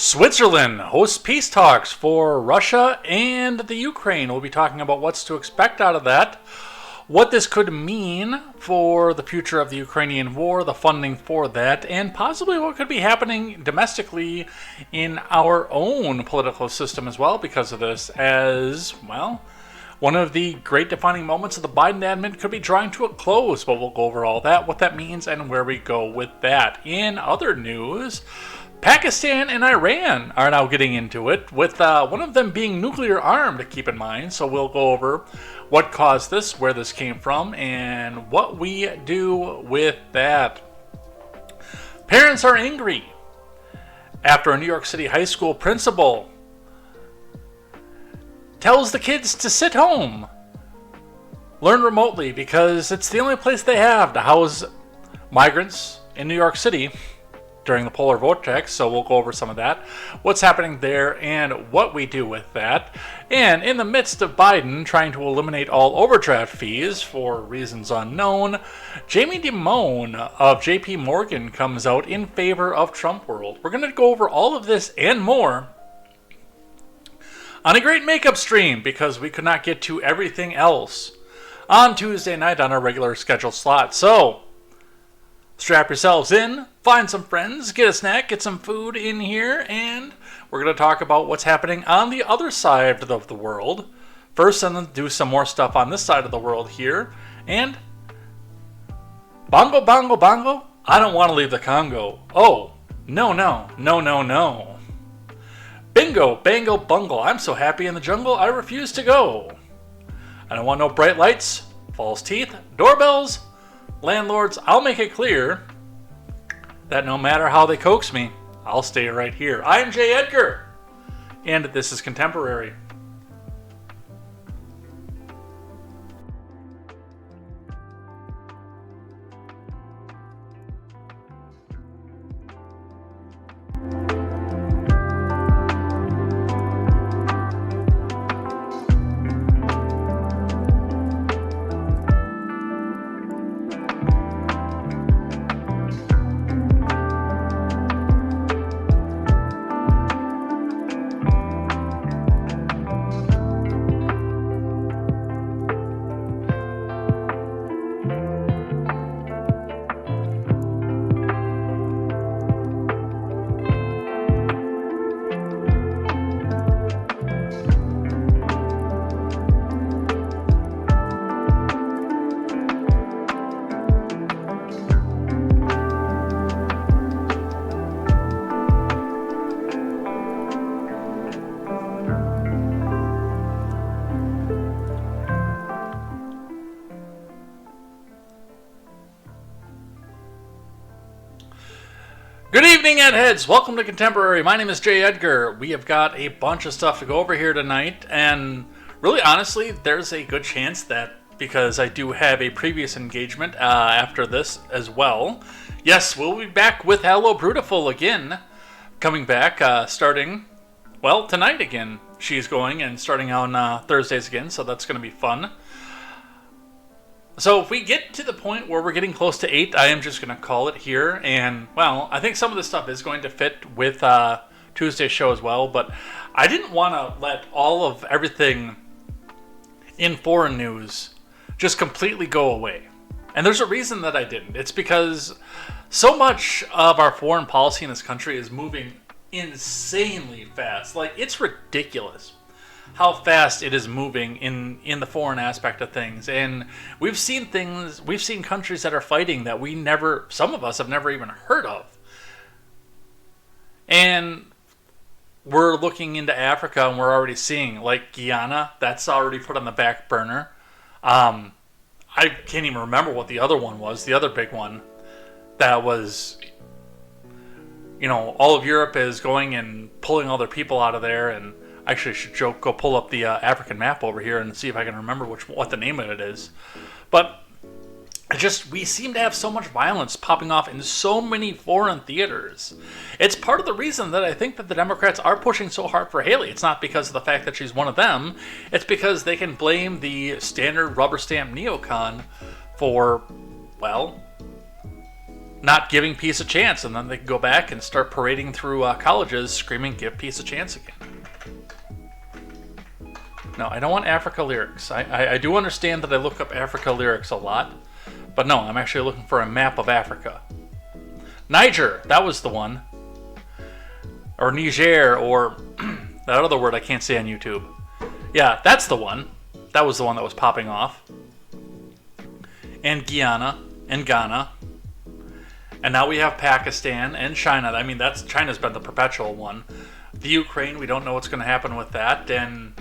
Switzerland hosts peace talks for Russia and the Ukraine. We'll be talking about what's to expect out of that, what this could mean for the future of the Ukrainian war, the funding for that, and possibly what could be happening domestically in our own political system as well because of this, as, well, one of the great defining moments of the Biden admin could be drawing to a close, but we'll go over all that, what that means, and where we go with that. In other news, Pakistan and Iran are now getting into it, with one of them being nuclear armed, to keep in mind. So we'll go over what caused this, where this came from, and what we do with that. Parents are angry after a New York City high school principal tells the kids to sit home, learn remotely, because it's the only place they have to house migrants in New York City during the polar vortex. So we'll go over some of that, what's happening there, and what we do with that. And in the midst of Biden trying to eliminate all overdraft fees for reasons unknown, Jamie Dimon of JP Morgan comes out in favor of Trump world. We're going to go over all of this and more on a great makeup stream, because we could not get to everything else on Tuesday night on our regular scheduled slot. So strap yourselves in, find some friends, get a snack, get some food in here, and we're going to talk about what's happening on the other side of the world first, and then do some more stuff on this side of the world here. And bongo, bongo, bongo, I don't want to leave the Congo. Oh, no, no, no, no, no. Bingo, bango, bungle, I'm so happy in the jungle, I refuse to go. I don't want no bright lights, false teeth, doorbells, landlords. I'll make it clear that no matter how they coax me, I'll stay right here. I'm Jay Edgar, and this is Contemporary. Good evening, Edheads. Welcome to Contemporary. My name is Jay Edgar. We have got a bunch of stuff to go over here tonight, and really, honestly, there's a good chance that, because I do have a previous engagement after this as well, yes, we'll be back with Hello Brutiful again, coming back starting, well, tonight again. She's going and starting on Thursdays again, so that's going to be fun. So if we get to the point where we're getting close to 8, I am just going to call it here. And, well, I think some of this stuff is going to fit with Tuesday's show as well. But I didn't want to let all of everything in foreign news just completely go away. And there's a reason that I didn't. It's because so much of our foreign policy in this country is moving insanely fast. Like, it's ridiculous how fast it is moving in the foreign aspect of things. And we've seen countries that are fighting that some of us have never even heard of. And we're looking into Africa, and we're already seeing, like, Guyana, that's already put on the back burner. I can't even remember what the other one was, the other big one that was, all of Europe is going and pulling all their people out of there. And actually, I should go pull up the African map over here and see if I can remember what the name of it is. But we seem to have so much violence popping off in so many foreign theaters. It's part of the reason that I think that the Democrats are pushing so hard for Haley. It's not because of the fact that she's one of them. It's because they can blame the standard rubber stamp neocon for, well, not giving peace a chance, and then they can go back and start parading through colleges screaming, give peace a chance again. No, I don't want Africa lyrics. I do understand that I look up Africa lyrics a lot, but no, I'm actually looking for a map of Africa. Niger, that was the one. Or Niger, or that other word I can't say on YouTube. Yeah, that's the one. That was the one that was popping off. And Guyana, and Ghana. And now we have Pakistan and China. I mean, China's been the perpetual one. The Ukraine, we don't know what's going to happen with that. And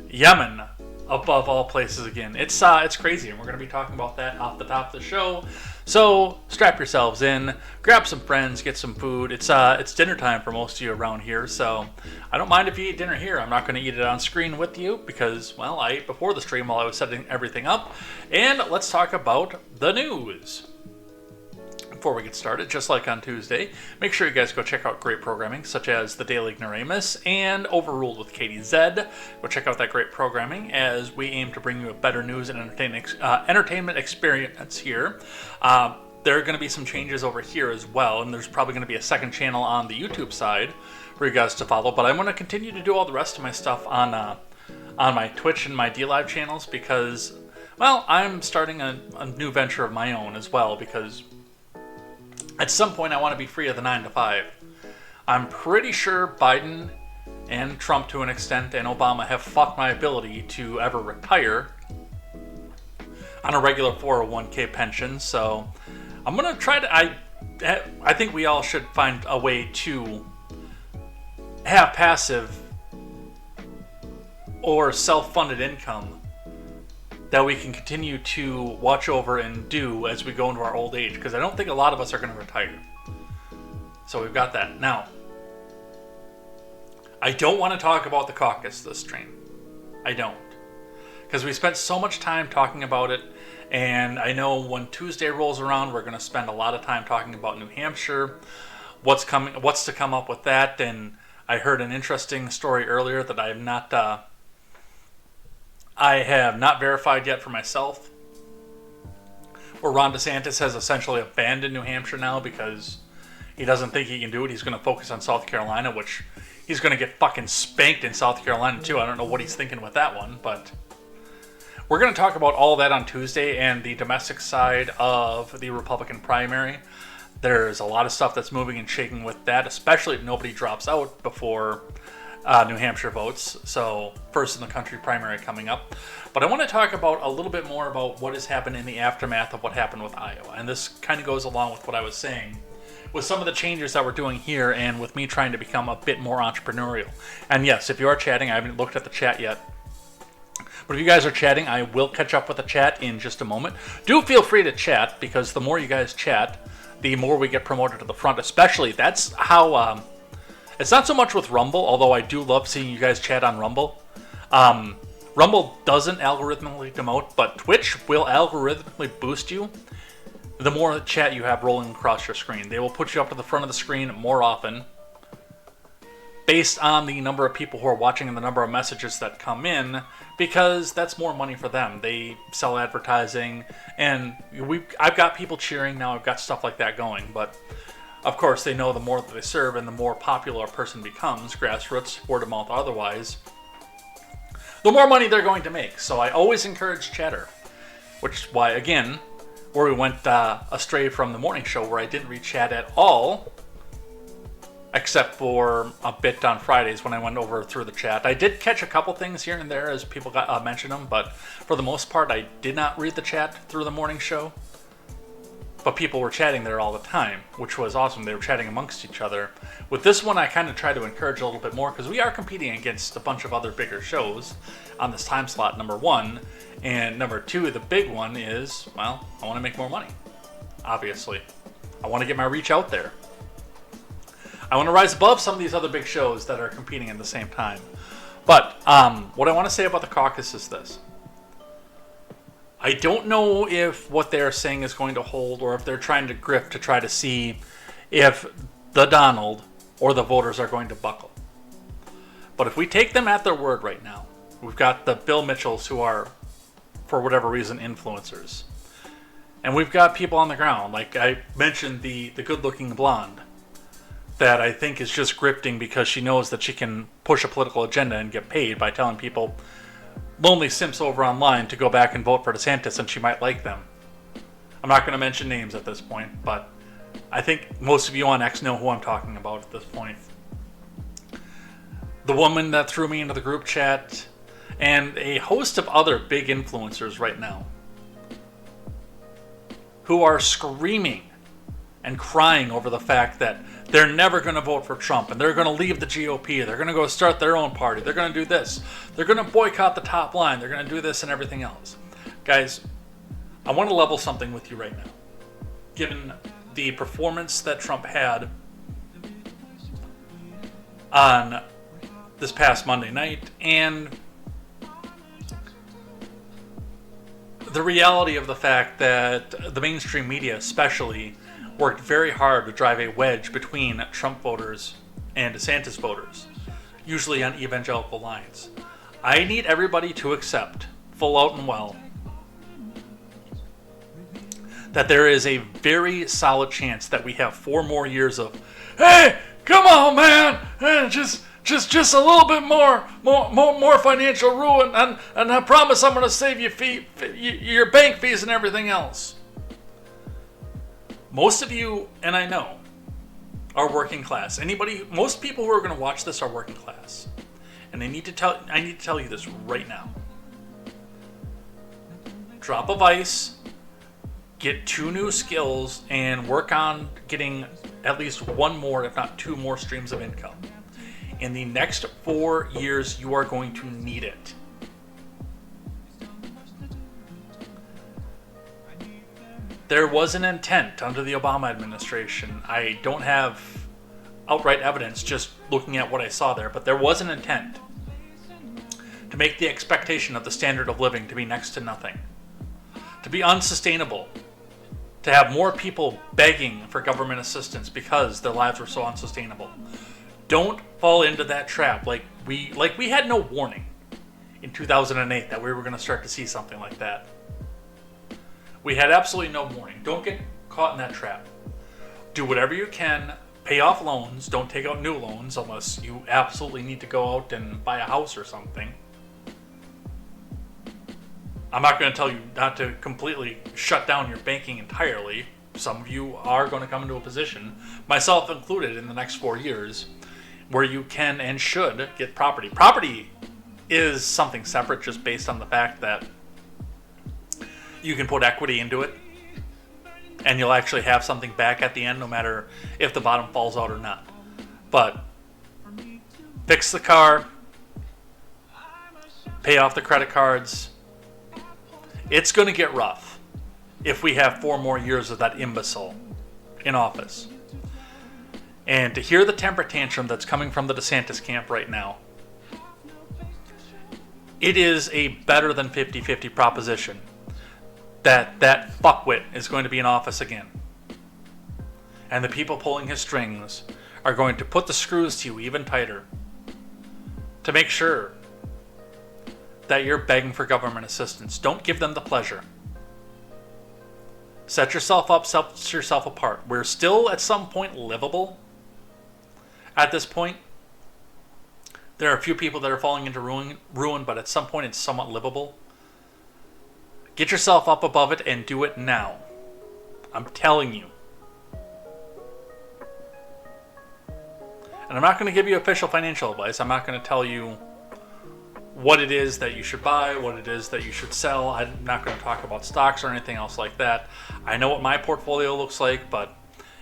Yemen, above all places again. It's crazy, and we're going to be talking about that off the top of the show. So strap yourselves in, grab some friends, get some food. It's dinner time for most of you around here, so I don't mind if you eat dinner here. I'm not going to eat it on screen with you because, well, I ate before the stream while I was setting everything up. And let's talk about the news. Before we get started, just like on Tuesday, make sure you guys go check out great programming such as The Daily Ignoramus and Overruled with KTZed. Go check out that great programming as we aim to bring you a better news and entertainment experience here. There are going to be some changes over here as well, and there's probably going to be a second channel on the YouTube side for you guys to follow, but I'm going to continue to do all the rest of my stuff on my Twitch and my DLive channels because, well, I'm starting a new venture of my own as well because at some point, I want to be free of the 9 to 5. I'm pretty sure Biden and Trump, to an extent, and Obama have fucked my ability to ever retire on a regular 401k pension. So I'm going to try to... I think we all should find a way to have passive or self-funded income that we can continue to watch over and do as we go into our old age, because I don't think a lot of us are going to retire. So we've got that. Now, I don't want to talk about the caucus this stream. I don't. Because we spent so much time talking about it, and I know when Tuesday rolls around, we're going to spend a lot of time talking about New Hampshire, what's to come up with that, and I heard an interesting story earlier that I have not verified yet for myself, where Ron DeSantis has essentially abandoned New Hampshire now because he doesn't think he can do it. He's going to focus on South Carolina, which he's going to get fucking spanked in South Carolina too. I don't know what he's thinking with that one, but we're going to talk about all that on Tuesday and the domestic side of the Republican primary. There's a lot of stuff that's moving and shaking with that, especially if nobody drops out before New Hampshire votes, so first in the country primary coming up. But I want to talk about a little bit more about what has happened in the aftermath of what happened with Iowa. And this kind of goes along with what I was saying with some of the changes that we're doing here and with me trying to become a bit more entrepreneurial. And yes, if you are chatting, I haven't looked at the chat yet. But if you guys are chatting, I will catch up with the chat in just a moment. Do feel free to chat, because the more you guys chat, the more we get promoted to the front. Especially, that's how... It's not so much with Rumble, although I do love seeing you guys chat on Rumble. Rumble doesn't algorithmically demote, but Twitch will algorithmically boost you the more chat you have rolling across your screen. They will put you up to the front of the screen more often based on the number of people who are watching and the number of messages that come in, because that's more money for them. They sell advertising, and I've got people cheering now. I've got stuff like that going, but of course, they know the more that they serve and the more popular a person becomes, grassroots, word of mouth, otherwise, the more money they're going to make. So I always encourage chatter, which is why, again, where we went astray from the morning show, where I didn't read chat at all, except for a bit on Fridays when I went over through the chat. I did catch a couple things here and there as people mentioned them, but for the most part, I did not read the chat through the morning show. But people were chatting there all the time, which was awesome. They were chatting amongst each other. With this one, I kind of try to encourage a little bit more, because we are competing against a bunch of other bigger shows on this time slot, number one. And number two, the big one is, well, I want to make more money, obviously. I want to get my reach out there. I want to rise above some of these other big shows that are competing at the same time. But what I want to say about the caucus is this. I don't know if what they're saying is going to hold, or if they're trying to grift to try to see if the Donald or the voters are going to buckle. But if we take them at their word right now, we've got the Bill Mitchells who are, for whatever reason, influencers. And we've got people on the ground, like I mentioned, the good-looking blonde, that I think is just grifting because she knows that she can push a political agenda and get paid by telling people, lonely simps over online, to go back and vote for DeSantis and she might like them. I'm not going to mention names at this point, but I think most of you on X know who I'm talking about at this point. The woman that threw me into the group chat, and a host of other big influencers right now who are screaming and crying over the fact that they're never going to vote for Trump and they're going to leave the GOP. They're going to go start their own party. They're going to do this. They're going to boycott the top line. They're going to do this and everything else. Guys, I want to level something with you right now. Given the performance that Trump had on this past Monday night and the reality of the fact that the mainstream media especially worked very hard to drive a wedge between Trump voters and DeSantis voters, usually on evangelical lines. I need everybody to accept, full out and well, that there is a very solid chance that we have 4 more years of, hey, come on, man, just a little bit more financial ruin, and I promise I'm going to save you your bank fees and everything else. Most of you, and I know, are working class. Most people who are going to watch this are working class, and I need to tell you this right now. Drop of ice, get 2 new skills, and work on getting at least 1 more, if not 2 more streams of income. In the next 4 years, you are going to need it. There was an intent under the Obama administration. I don't have outright evidence, just looking at what I saw there, but there was an intent to make the expectation of the standard of living to be next to nothing, to be unsustainable, to have more people begging for government assistance because their lives were so unsustainable. Don't fall into that trap like we had no warning in 2008 that we were going to start to see something like that. We had absolutely no warning. Don't get caught in that trap. Do whatever you can. Pay off loans. Don't take out new loans unless you absolutely need to go out and buy a house or something. I'm not going to tell you not to completely shut down your banking entirely. Some of you are going to come into a position, myself included, in the next 4 years, where you can and should get property. Property is something separate just based on the fact that you can put equity into it and you'll actually have something back at the end no matter if the bottom falls out or not. But fix the car, pay off the credit cards. It's going to get rough if we have 4 more years of that imbecile in office. And to hear the temper tantrum that's coming from the DeSantis camp right now, it is a better than 50-50 proposition that fuckwit is going to be in office again. And the people pulling his strings are going to put the screws to you even tighter to make sure that you're begging for government assistance. Don't give them the pleasure. Set yourself up, set yourself apart. We're still at some point livable. At this point, there are a few people that are falling into ruin, but at some point it's somewhat livable. Get yourself up above it and do it now. I'm telling you. And I'm not going to give you official financial advice. I'm not going to tell you what it is that you should buy, what it is that you should sell. I'm not going to talk about stocks or anything else like that. I know what my portfolio looks like, but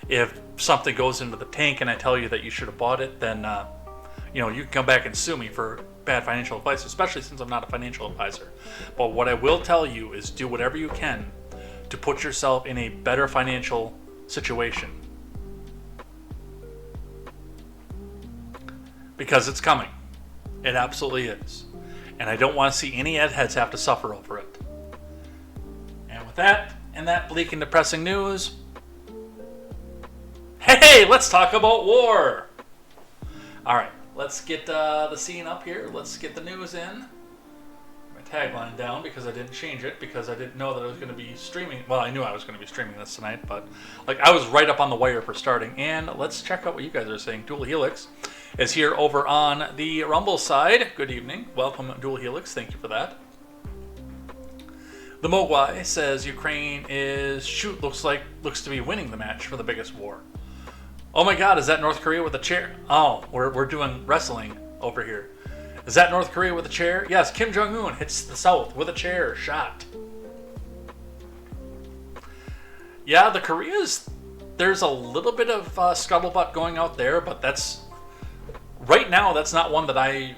if something goes into the tank and I tell you that you should have bought it, then you can come back and sue me for bad financial advice, especially since I'm not a financial advisor. But what I will tell you is do whatever you can to put yourself in a better financial situation. Because it's coming. It absolutely is. And I don't want to see any heads have to suffer over it. And with that, and that bleak and depressing news, hey, let's talk about war. All right, let's get the scene up here. Let's get the news in. My tagline down because I didn't change it because I didn't know that I was going to be streaming. Well, I knew I was going to be streaming this tonight, but like I was right up on the wire for starting. And let's check out what you guys are saying. Dual Helix is here over on the Rumble side. Good evening. Welcome, Dual Helix. Thank you for that. The Mogwai says Ukraine looks to be winning the match for the biggest war. Oh my God, is that North Korea with a chair? Oh, we're doing wrestling over here. Is that North Korea with a chair? Yes, Kim Jong-un hits the South with a chair shot. Yeah, the Koreas, there's a little bit of scuttlebutt going out there, but right now that's not one that I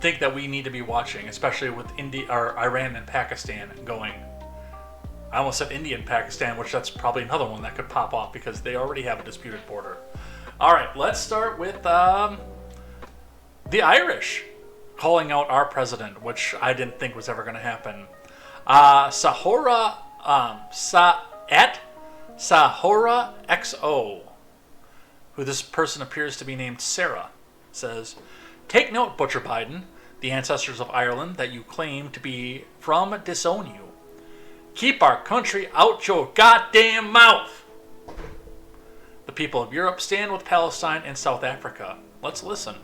think that we need to be watching, especially with Iran and Pakistan going. I almost said India and Pakistan, which that's probably another one that could pop off because they already have a disputed border. All right, let's start with the Irish calling out our president, which I didn't think was ever going to happen. Sahora XO, who this person appears to be named Sarah, says, "Take note, Butcher Biden, the ancestors of Ireland that you claim to be from disown you. Keep our country out your goddamn mouth. The people of Europe stand with Palestine and South Africa." Let's listen.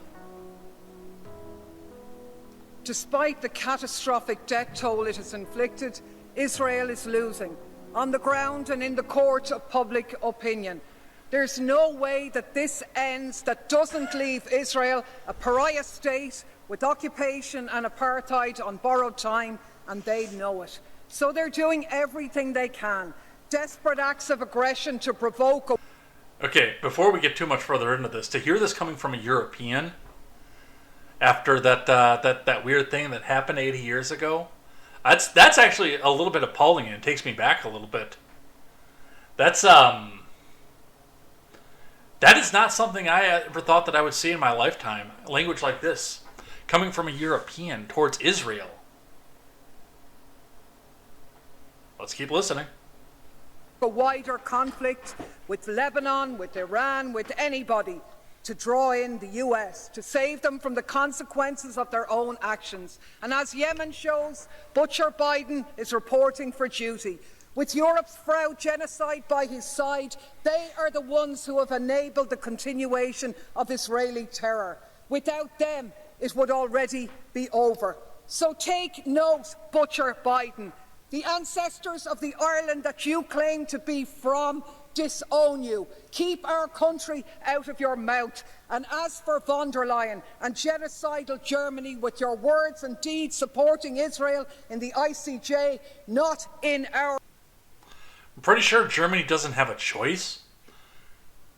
Despite the catastrophic death toll it has inflicted, Israel is losing, on the ground and in the court of public opinion. There's no way that this ends that doesn't leave Israel a pariah state with occupation and apartheid on borrowed time, and they know it. So they're doing everything they can, desperate acts of aggression to provoke. Okay, before we get too much further into this, to hear this coming from a European after that weird thing that happened 80 years ago, that's actually a little bit appalling, and it takes me back a little bit. That is not something I ever thought that I would see in my lifetime. Language like this coming from a European towards Israel. Let's keep listening. A wider conflict with Lebanon, with Iran, with anybody, to draw in the US, to save them from the consequences of their own actions. And as Yemen shows, Butcher Biden is reporting for duty. With Europe's proud genocide by his side, they are the ones who have enabled the continuation of Israeli terror. Without them, it would already be over. So take note, Butcher Biden. The ancestors of the Ireland that you claim to be from disown you. Keep our country out of your mouth. And as for von der Leyen and genocidal Germany, with your words and deeds supporting Israel in the ICJ, not in our... I'm pretty sure Germany doesn't have a choice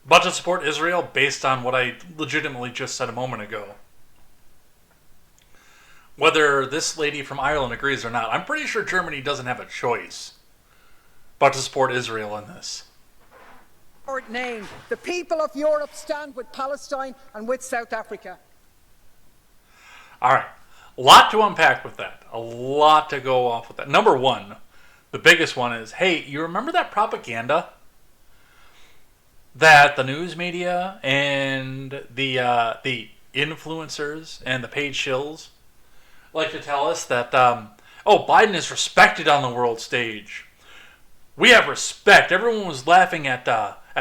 but to support Israel based on what I legitimately just said a moment ago. Whether this lady from Ireland agrees or not, I'm pretty sure Germany doesn't have a choice but to support Israel in this. Name. The people of Europe stand with Palestine and with South Africa. All right. A lot to unpack with that. A lot to go off with that. Number one, the biggest one is, hey, you remember that propaganda that the news media and the influencers and the paid shills like to tell us that, Biden is respected on the world stage. We have respect. Everyone was laughing at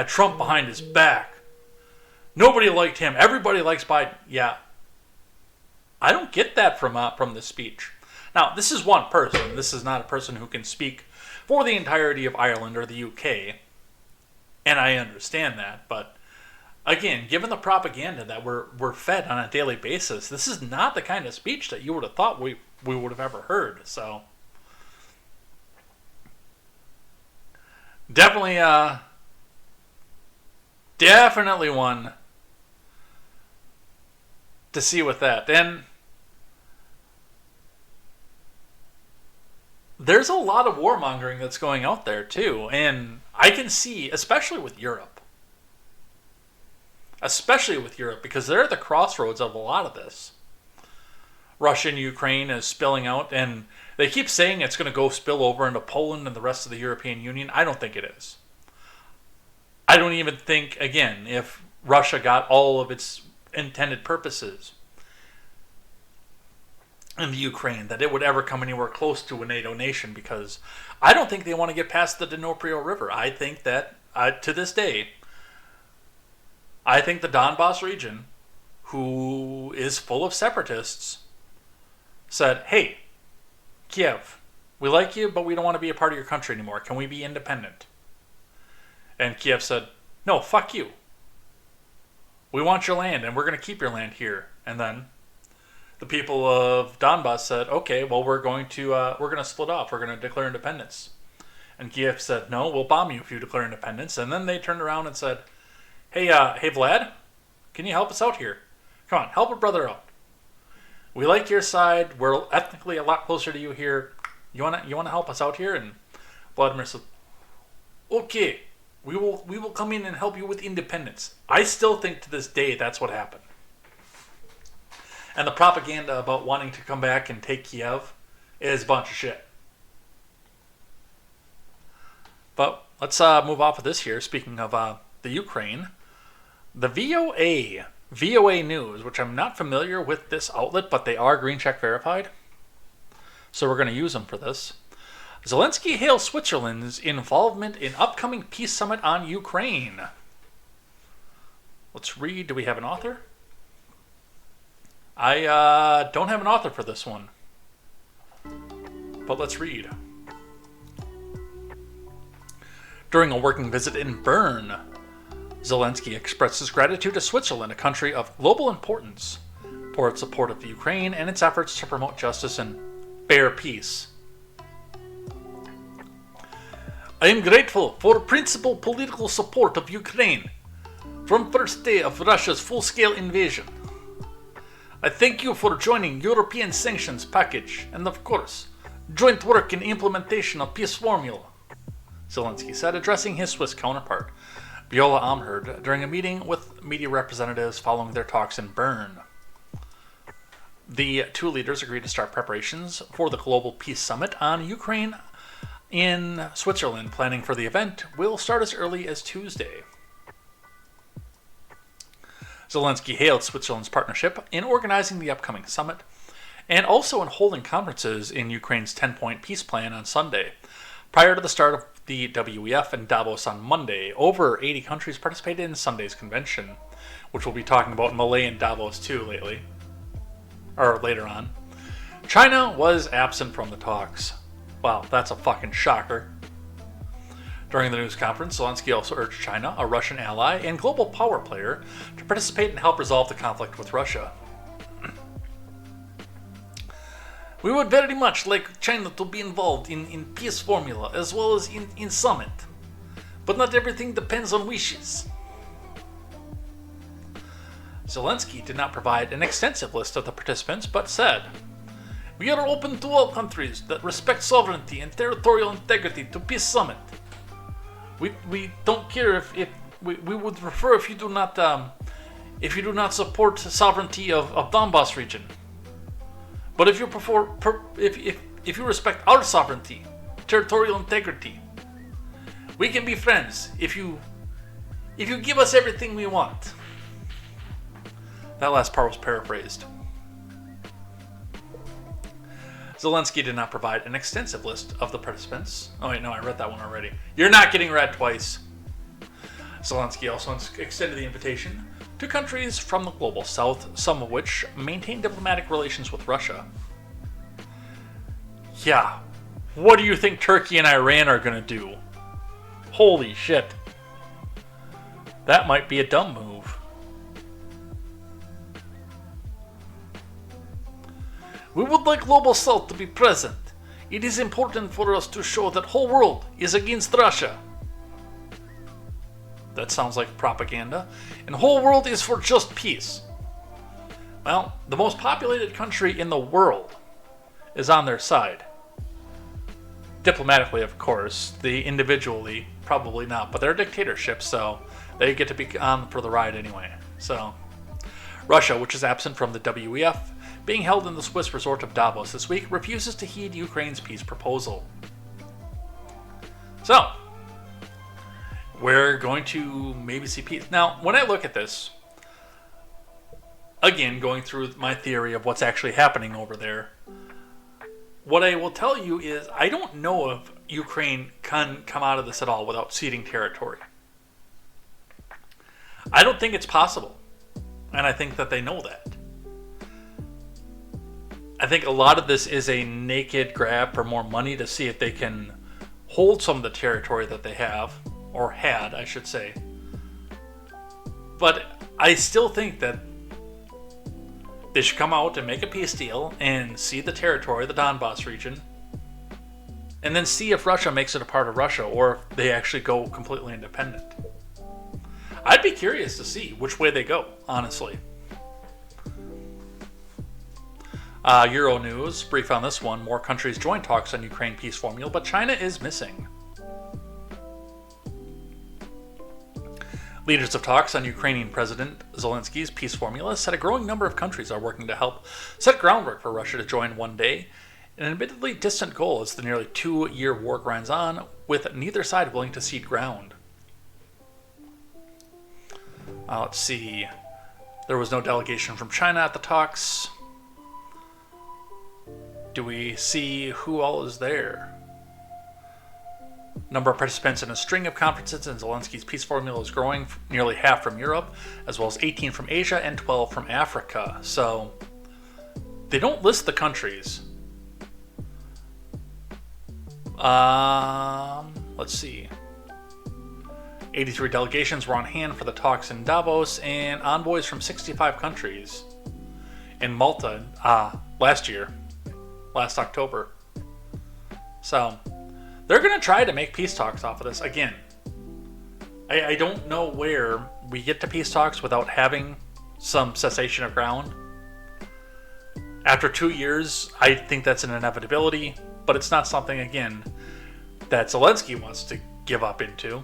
Trump behind his back. Nobody liked him. Everybody likes Biden. Yeah. I don't get that from this speech. Now, this is one person. This is not a person who can speak for the entirety of Ireland or the UK. And I understand that. But, again, given the propaganda that we're fed on a daily basis, this is not the kind of speech that you would have thought we would have ever heard. So, definitely one to see with that. And there's a lot of warmongering that's going out there too. And I can see, especially with Europe, because they're at the crossroads of a lot of this. Russia and Ukraine is spilling out, and they keep saying it's going to go spill over into Poland and the rest of the European Union. I don't think it is. I don't even think, again, if Russia got all of its intended purposes, in the Ukraine that it would ever come anywhere close to a NATO nation, because I don't think they want to get past the Dnipro River. I think that, to this day, I think the Donbass region, who is full of separatists, said, hey, Kiev, we like you, but we don't want to be a part of your country anymore. Can we be independent? And Kiev said, no, fuck you. We want your land, and we're going to keep your land here. And then the people of Donbass said, okay, well, we're going to split off. We're going to declare independence. And Kiev said, no, we'll bomb you if you declare independence. And then they turned around and said, hey, Vlad, can you help us out here? Come on, help a brother out. We like your side. We're ethnically a lot closer to you here. You wanna help us out here? And Vladimir said, okay, we will come in and help you with independence. I still think to this day that's what happened. And the propaganda about wanting to come back and take Kiev is a bunch of shit. But let's move off of this here. Speaking of the Ukraine, the VOA News, which I'm not familiar with this outlet, but they are green check verified, so we're going to use them for this. Zelensky hails Switzerland's involvement in upcoming peace summit on Ukraine. Let's read. Do we have an author? I don't have an author for this one, but let's read. During a working visit in Bern, Zelensky expresses gratitude to Switzerland, a country of global importance, for its support of the Ukraine and its efforts to promote justice and fair peace. I am grateful for principal political support of Ukraine from first day of Russia's full-scale invasion. I thank you for joining European sanctions package and, of course, joint work in implementation of peace formula, Zelensky said, addressing his Swiss counterpart, Viola Amherd, during a meeting with media representatives following their talks in Bern. The two leaders agreed to start preparations for the Global Peace Summit on Ukraine in Switzerland. Planning for the event will start as early as Tuesday. Zelensky hailed Switzerland's partnership in organizing the upcoming summit and also in holding conferences in Ukraine's 10-point peace plan on Sunday. Prior to the start of the WEF in Davos on Monday, over 80 countries participated in Sunday's convention, which we'll be talking about in Malay and Davos too later on. China was absent from the talks. Wow, that's a fucking shocker. During the news conference, Zelensky also urged China, a Russian ally and global power player, to participate and help resolve the conflict with Russia. We would very much like China to be involved in peace formula as well as in summit. But not everything depends on wishes. Zelensky did not provide an extensive list of the participants, but said, "We are open to all countries that respect sovereignty and territorial integrity to peace summit. We don't care if we would prefer if you do not support sovereignty of Donbass region. But if you if you respect our sovereignty, territorial integrity, we can be friends if you give us everything we want." That last part was paraphrased. Zelensky did not provide an extensive list of the participants. Oh wait, no, I read that one already. You're not getting read twice. Zelensky also extended the invitation to countries from the global south, some of which maintain diplomatic relations with Russia. Yeah, what do you think Turkey and Iran are gonna do? Holy shit. That might be a dumb move. We would like Global South to be present. It is important for us to show that whole world is against Russia. That sounds like propaganda. And whole world is for just peace. Well, the most populated country in the world is on their side. Diplomatically, of course. Individually, probably not. But they're a dictatorship, so they get to be on for the ride anyway. So, Russia, which is absent from the WEF, being held in the Swiss resort of Davos this week, refuses to heed Ukraine's peace proposal. So, we're going to maybe see peace. Now, when I look at this, again, going through my theory of what's actually happening over there, what I will tell you is I don't know if Ukraine can come out of this at all without ceding territory. I don't think it's possible. And I think that they know that. I think a lot of this is a naked grab for more money to see if they can hold some of the territory that they have, or had, I should say. But I still think that they should come out and make a peace deal and cede the territory, the Donbass region, and then see if Russia makes it a part of Russia or if they actually go completely independent. I'd be curious to see which way they go, honestly. Euro News, brief on this one. More countries join talks on Ukraine peace formula, but China is missing. Leaders of talks on Ukrainian President Zelensky's peace formula said a growing number of countries are working to help set groundwork for Russia to join one day. An admittedly distant goal as the nearly 2-year war grinds on, with neither side willing to cede ground. Let's see. There was no delegation from China at the talks. Do we see who all is there? Number of participants in a string of conferences in Zelensky's peace formula is growing, nearly half from Europe, as well as 18 from Asia and 12 from Africa. So, they don't list the countries. Let's see. 83 delegations were on hand for the talks in Davos, and envoys from 65 countries in Malta last October. So, they're going to try to make peace talks off of this. Again, I don't know where we get to peace talks without having some cessation of ground. After 2 years, I think that's an inevitability, but it's not something, again, that Zelensky wants to give up into.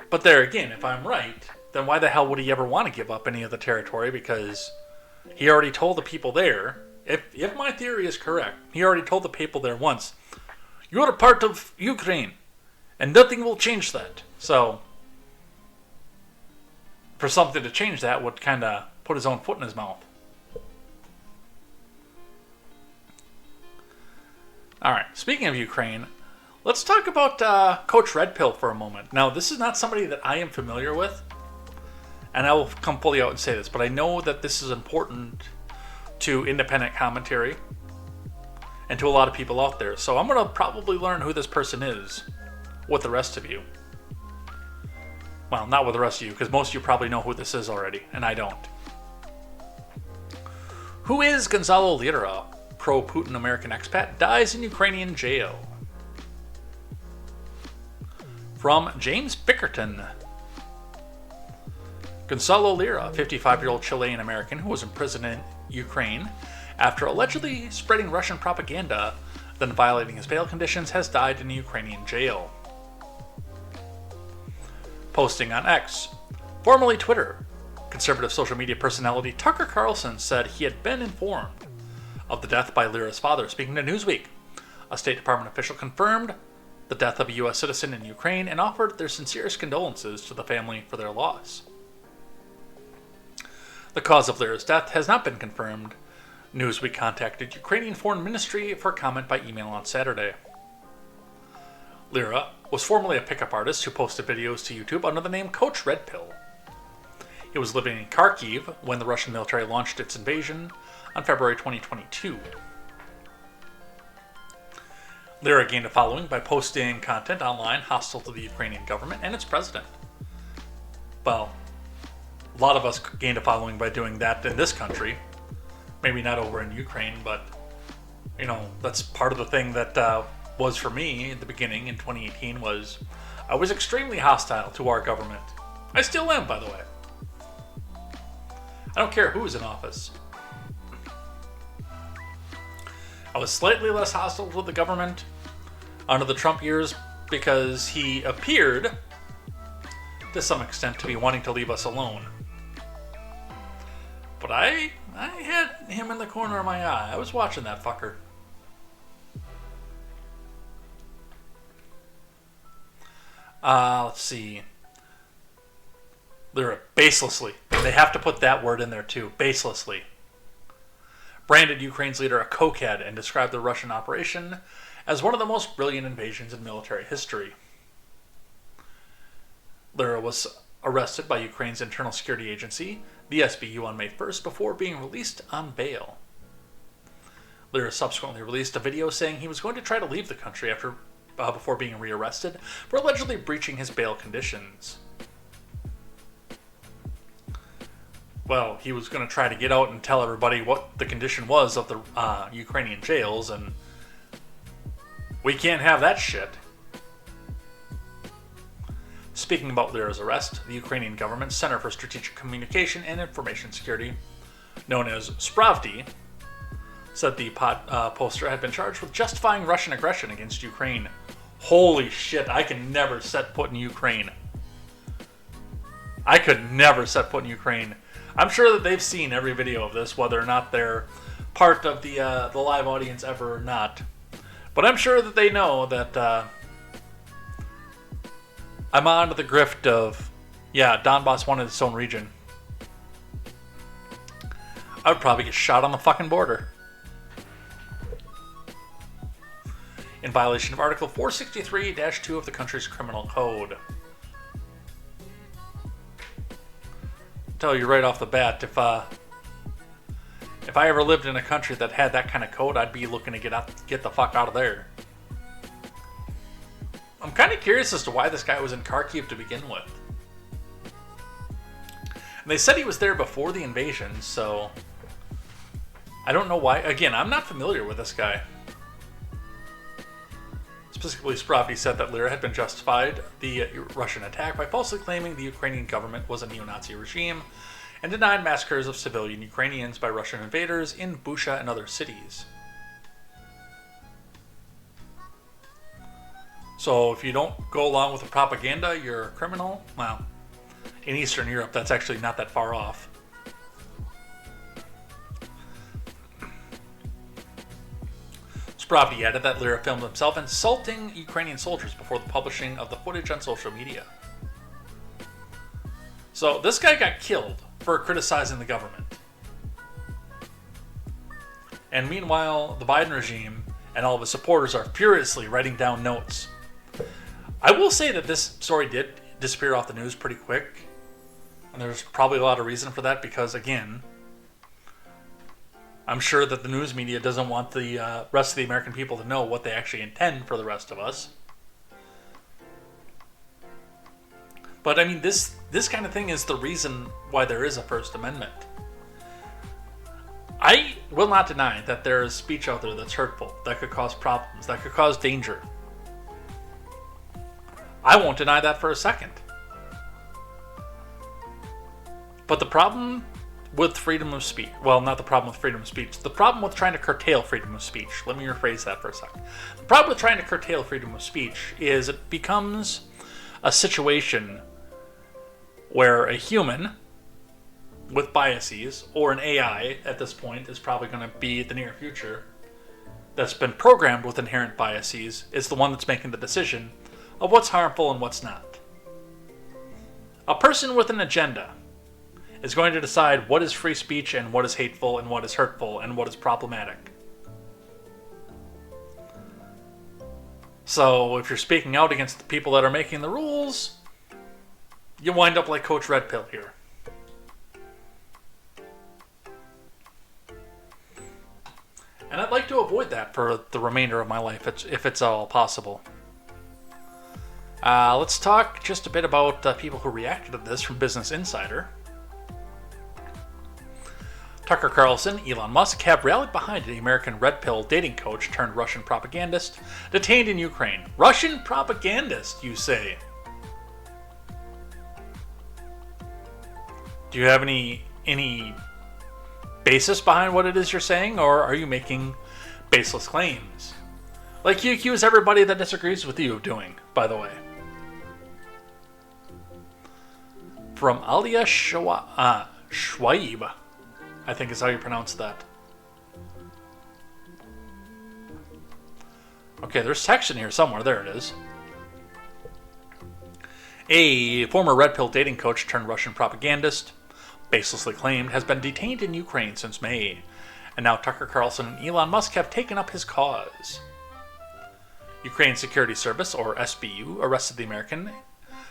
But there again, if I'm right, then why the hell would he ever want to give up any of the territory? Because he already told the people there, if my theory is correct, he already told the people there once, you're a part of Ukraine, and nothing will change that. So, for something to change that would kind of put his own foot in his mouth. Alright, speaking of Ukraine, let's talk about Coach Red Pill for a moment. Now, this is not somebody that I am familiar with, and I will come fully out and say this, but I know that this is important to independent commentary and to a lot of people out there. So I'm going to probably learn who this person is with the rest of you. Well, not with the rest of you, because most of you probably know who this is already, and I don't. Who is Gonzalo Lira, pro-Putin American expat, dies in Ukrainian jail? From James Bickerton. Gonzalo Lira, a 55-year-old Chilean-American who was imprisoned in Ukraine after allegedly spreading Russian propaganda, then violating his bail conditions, has died in a Ukrainian jail. Posting on X, formerly Twitter, conservative social media personality Tucker Carlson said he had been informed of the death by Lira's father. Speaking to Newsweek, a State Department official confirmed the death of a U.S. citizen in Ukraine and offered their sincerest condolences to the family for their loss. The cause of Lira's death has not been confirmed. Newsweek contacted Ukrainian Foreign Ministry for comment by email on Saturday. Lira was formerly a pickup artist who posted videos to YouTube under the name Coach Red Pill. He was living in Kharkiv when the Russian military launched its invasion on February 2022. Lira gained a following by posting content online hostile to the Ukrainian government and its president. Well, a lot of us gained a following by doing that in this country. Maybe not over in Ukraine, but, you know, that's part of the thing that was for me in the beginning in 2018 was I was extremely hostile to our government. I still am, by the way. I don't care who's in office. I was slightly less hostile to the government under the Trump years because he appeared, to some extent, to be wanting to leave us alone. But I had him in the corner of my eye. I was watching that fucker. Let's see. They're baselessly. They have to put that word in there too. Baselessly. Branded Ukraine's leader a cokehead and described the Russian operation as one of the most brilliant invasions in military history. Lyra was arrested by Ukraine's internal security agency, the SBU, on May 1st before being released on bail. Lyra subsequently released a video saying he was going to try to leave the country before being rearrested for allegedly breaching his bail conditions. Well, he was going to try to get out and tell everybody what the condition was of the Ukrainian jails, and we can't have that shit. Speaking about Lyra's arrest, the Ukrainian government Center for Strategic Communication and Information Security, known as Spravdi, said the poster had been charged with justifying Russian aggression against Ukraine. Holy shit, I can never set foot in Ukraine. I could never set foot in Ukraine. I'm sure that they've seen every video of this, whether or not they're part of the live audience ever or not. But I'm sure that they know that I'm on the grift of, yeah, Donbass wanted its own region. I would probably get shot on the fucking border. In violation of Article 463-2 of the country's criminal code. Tell you right off the bat, if I ever lived in a country that had that kind of code, I'd be looking to get the fuck out of there. I'm kind of curious as to why this guy was in Kharkiv to begin with. And they said he was there before the invasion, so I don't know why. Again, I'm not familiar with this guy. Specifically, Spravdi said that Lyra had been justified the Russian attack by falsely claiming the Ukrainian government was a neo-Nazi regime and denied massacres of civilian Ukrainians by Russian invaders in Busha and other cities. So if you don't go along with the propaganda, you're a criminal? Well, in Eastern Europe, that's actually not that far off. Spravdi added that Lyra filmed himself insulting Ukrainian soldiers before the publishing of the footage on social media. So this guy got killed for criticizing the government. And meanwhile, the Biden regime and all of his supporters are furiously writing down notes. I will say that this story did disappear off the news pretty quick. And there's probably a lot of reason for that because, again, I'm sure that the news media doesn't want the rest of the American people to know what they actually intend for the rest of us. But I mean, this kind of thing is the reason why there is a First Amendment. I will not deny that there is speech out there that's hurtful, that could cause problems, that could cause danger. I won't deny that for a second. But the problem with freedom of speech, well, not the problem with freedom of speech, the problem with trying to curtail freedom of speech, let me rephrase that for a second. The problem with trying to curtail freedom of speech is it becomes a situation where a human with biases, or an AI at this point is probably going to be the near future, that's been programmed with inherent biases, is the one that's making the decision of what's harmful and what's not. A person with an agenda is going to decide what is free speech and what is hateful and what is hurtful and what is problematic. So if you're speaking out against the people that are making the rules, you wind up like Coach Red Pill here. And I'd like to avoid that for the remainder of my life, if it's all possible. Let's talk just a bit about people who reacted to this from Business Insider. Tucker Carlson, Elon Musk have rallied behind the American Red Pill dating coach turned Russian propagandist detained in Ukraine. Russian propagandist, you say? Do you have any basis behind what it is you're saying, or are you making baseless claims? Like you accuse everybody that disagrees with you of doing, by the way. From Alia Shwaib, I think is how you pronounce that. Okay, there's text in here somewhere. There it is. A former Red Pill dating coach turned Russian propagandist, baselessly claimed, has been detained in Ukraine since May, and now Tucker Carlson and Elon Musk have taken up his cause. Ukraine Security Service, or SBU, arrested the American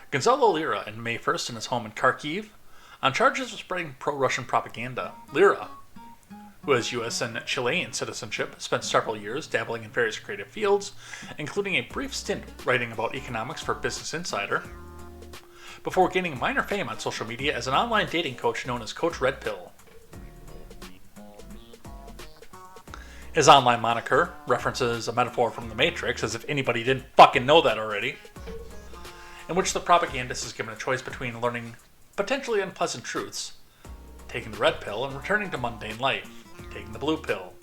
Gonzalo Lira on May 1st in his home in Kharkiv on charges of spreading pro-Russian propaganda. Lira, who has U.S. and Chilean citizenship, spent several years dabbling in various creative fields, including a brief stint writing about economics for Business Insider, before gaining minor fame on social media as an online dating coach known as Coach Red Pill. His online moniker references a metaphor from The Matrix, as if anybody didn't fucking know that already, in which the propagandist is given a choice between learning potentially unpleasant truths, taking the red pill, and returning to mundane life, taking the blue pill.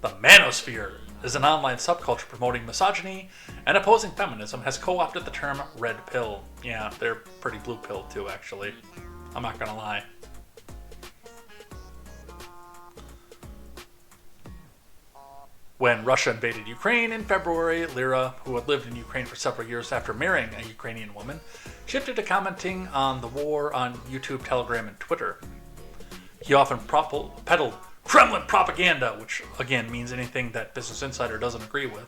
The manosphere is an online subculture promoting misogyny and opposing feminism, has co-opted the term red pill. Yeah, they're pretty blue pill too, actually. I'm not gonna lie. When Russia invaded Ukraine in February, Lira, who had lived in Ukraine for several years after marrying a Ukrainian woman, shifted to commenting on the war on YouTube, Telegram, and Twitter. He often peddled Kremlin propaganda, which again means anything that Business Insider doesn't agree with,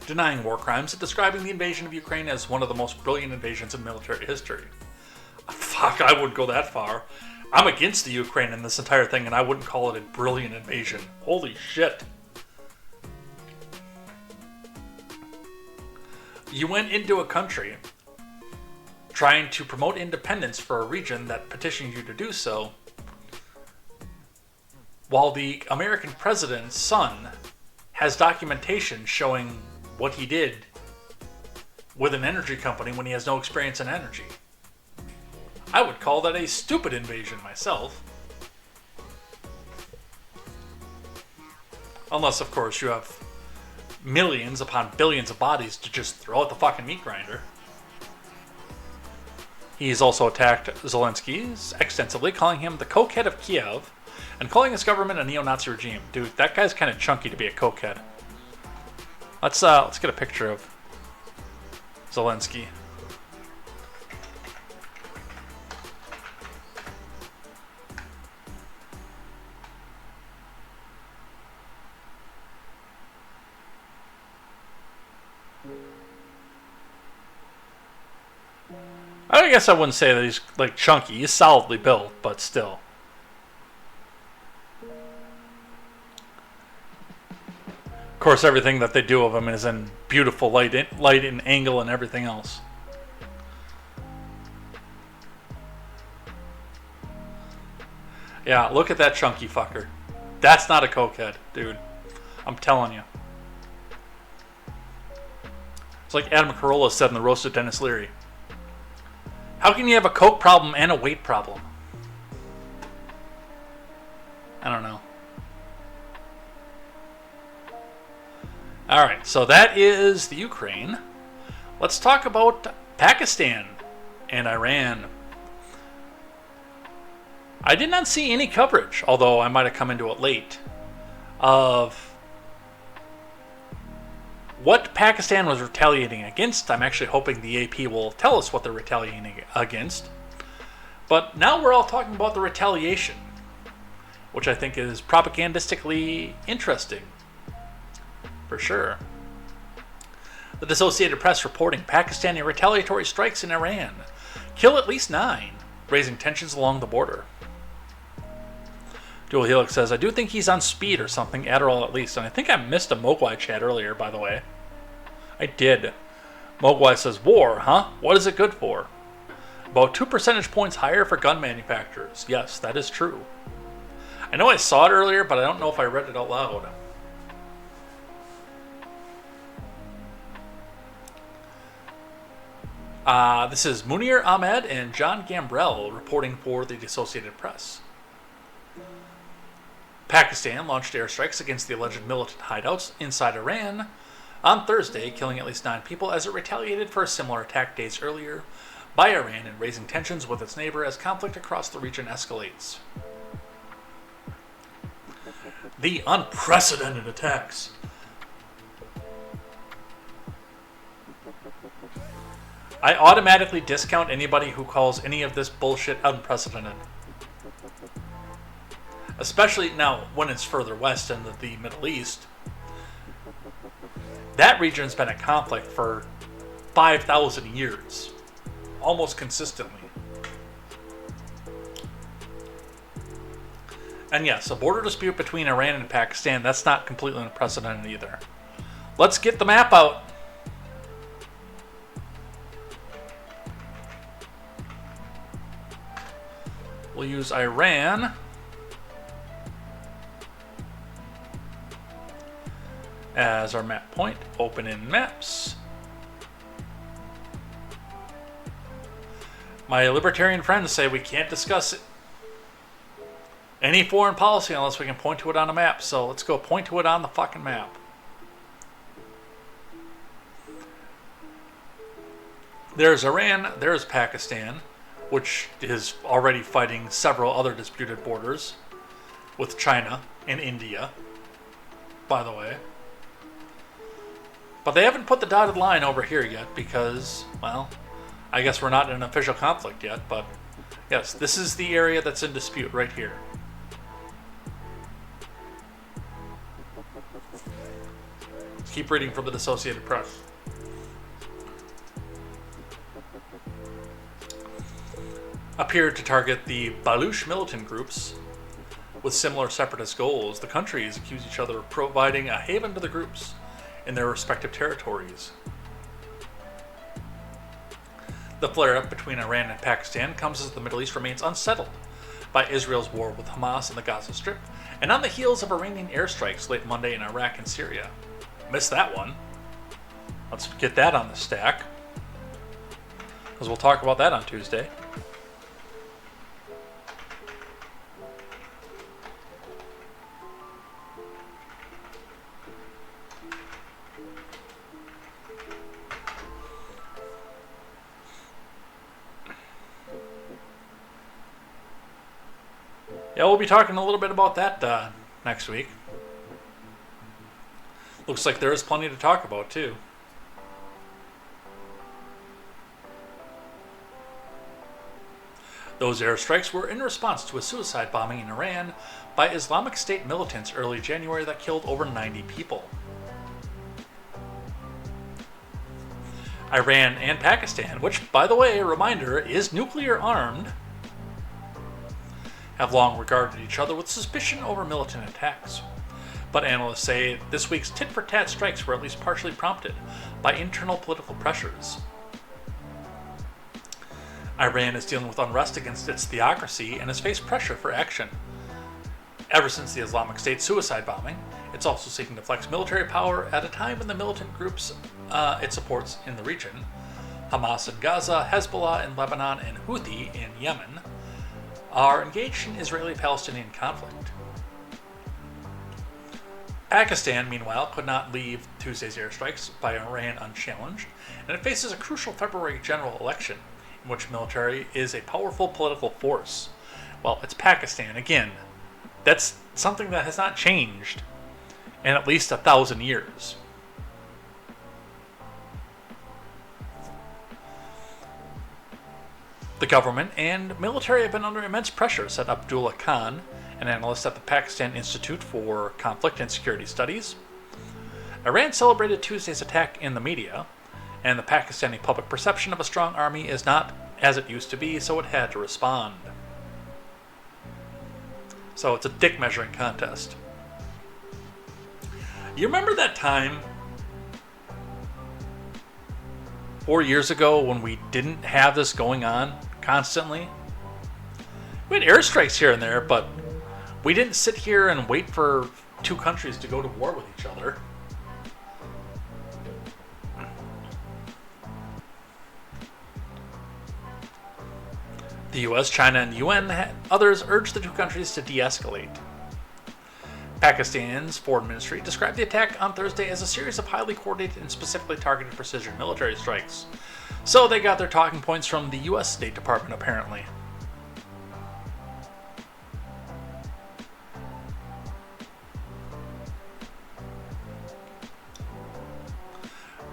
denying war crimes and describing the invasion of Ukraine as one of the most brilliant invasions in military history. Fuck, I wouldn't go that far. I'm against the Ukraine in this entire thing, and I wouldn't call it a brilliant invasion. Holy shit. You went into a country trying to promote independence for a region that petitioned you to do so, while the American president's son has documentation showing what he did with an energy company when he has no experience in energy. I would call that a stupid invasion myself. Unless, of course, you have millions upon billions of bodies to just throw at the fucking meat grinder. He's also attacked Zelensky extensively, calling him the cokehead of Kiev, and calling his government a neo-Nazi regime. Dude, that guy's kind of chunky to be a cokehead. Let's get a picture of Zelensky. I guess I wouldn't say that he's like chunky. He's solidly built, but still. Of course, everything that they do of him is in beautiful light and angle and everything else. Yeah, look at that chunky fucker. That's not a cokehead, dude. I'm telling you. It's like Adam Carolla said in the roast of Dennis Leary. How can you have a coke problem and a weight problem? I don't know. Alright, so that is the Ukraine. Let's talk about Pakistan and Iran. I did not see any coverage, although I might have come into it late, of what Pakistan was retaliating against. I'm actually hoping the AP will tell us what they're retaliating against. But now we're all talking about the retaliation, which I think is propagandistically interesting. For sure. The Associated Press reporting Pakistani retaliatory strikes in Iran kill at least 9, raising tensions along the border. Dual Helix says, I do think he's on speed or something, Adderall at least. And I think I missed a Mogwai chat earlier, by the way. I did. Mogwai says, war, huh? What is it good for? About 2 percentage points higher for gun manufacturers. Yes, that is true. I know I saw it earlier, but I don't know if I read it out loud. This is Munir Ahmed and John Gambrell reporting for the Associated Press. Pakistan launched airstrikes against the alleged militant hideouts inside Iran on Thursday, killing at least 9 people as it retaliated for a similar attack days earlier by Iran and raising tensions with its neighbor as conflict across the region escalates. The unprecedented attacks I automatically discount anybody who calls any of this bullshit unprecedented. Especially now when it's further west into the Middle East. That region's been at conflict for 5,000 years. Almost consistently. And yes, a border dispute between Iran and Pakistan, that's not completely unprecedented either. Let's get the map out. We'll use Iran as our map point. Open in maps. My libertarian friends say we can't discuss any foreign policy unless we can point to it on a map. So let's go point to it on the fucking map. There's Iran, there's Pakistan, which is already fighting several other disputed borders with China and India, by the way. But they haven't put the dotted line over here yet because, well, I guess we're not in an official conflict yet, but yes, this is the area that's in dispute right here. Let's keep reading from the Associated Press. Appeared to target the Baluch militant groups with similar separatist goals. The countries accuse each other of providing a haven to the groups in their respective territories. The flare-up between Iran and Pakistan comes as the Middle East remains unsettled by Israel's war with Hamas in the Gaza Strip, and on the heels of Iranian airstrikes late Monday in Iraq and Syria. Missed that one. Let's get that on the stack, because we'll talk about that on Tuesday. Yeah, we'll be talking a little bit about that next week. Looks like there is plenty to talk about, too. Those airstrikes were in response to a suicide bombing in Iran by Islamic State militants early January that killed over 90 people. Iran and Pakistan, which, by the way, a reminder, is nuclear armed, have long regarded each other with suspicion over militant attacks. But analysts say this week's tit-for-tat strikes were at least partially prompted by internal political pressures. Iran is dealing with unrest against its theocracy and has faced pressure for action. Ever since the Islamic State suicide bombing, it's also seeking to flex military power at a time when the militant groups it supports in the region, Hamas in Gaza, Hezbollah in Lebanon, and Houthi in Yemen, are engaged in Israeli-Palestinian conflict. Pakistan, meanwhile, could not leave Tuesday's airstrikes by Iran unchallenged, and it faces a crucial February general election, in which military is a powerful political force. Well, it's Pakistan. Again, that's something that has not changed in at least 1,000 years. The government and military have been under immense pressure, said Abdullah Khan, an analyst at the Pakistan Institute for Conflict and Security Studies. Iran celebrated Tuesday's attack in the media, and the Pakistani public perception of a strong army is not as it used to be, so it had to respond. So it's a dick measuring contest. You remember that time 4 years ago when we didn't have this going on constantly? We had airstrikes here and there, but we didn't sit here and wait for two countries to go to war with each other. The US, China, and the UN, others urged the two countries to de-escalate. Pakistan's foreign ministry described the attack on Thursday as a series of highly coordinated and specifically targeted precision military strikes. So they got their talking points from the US State Department, apparently.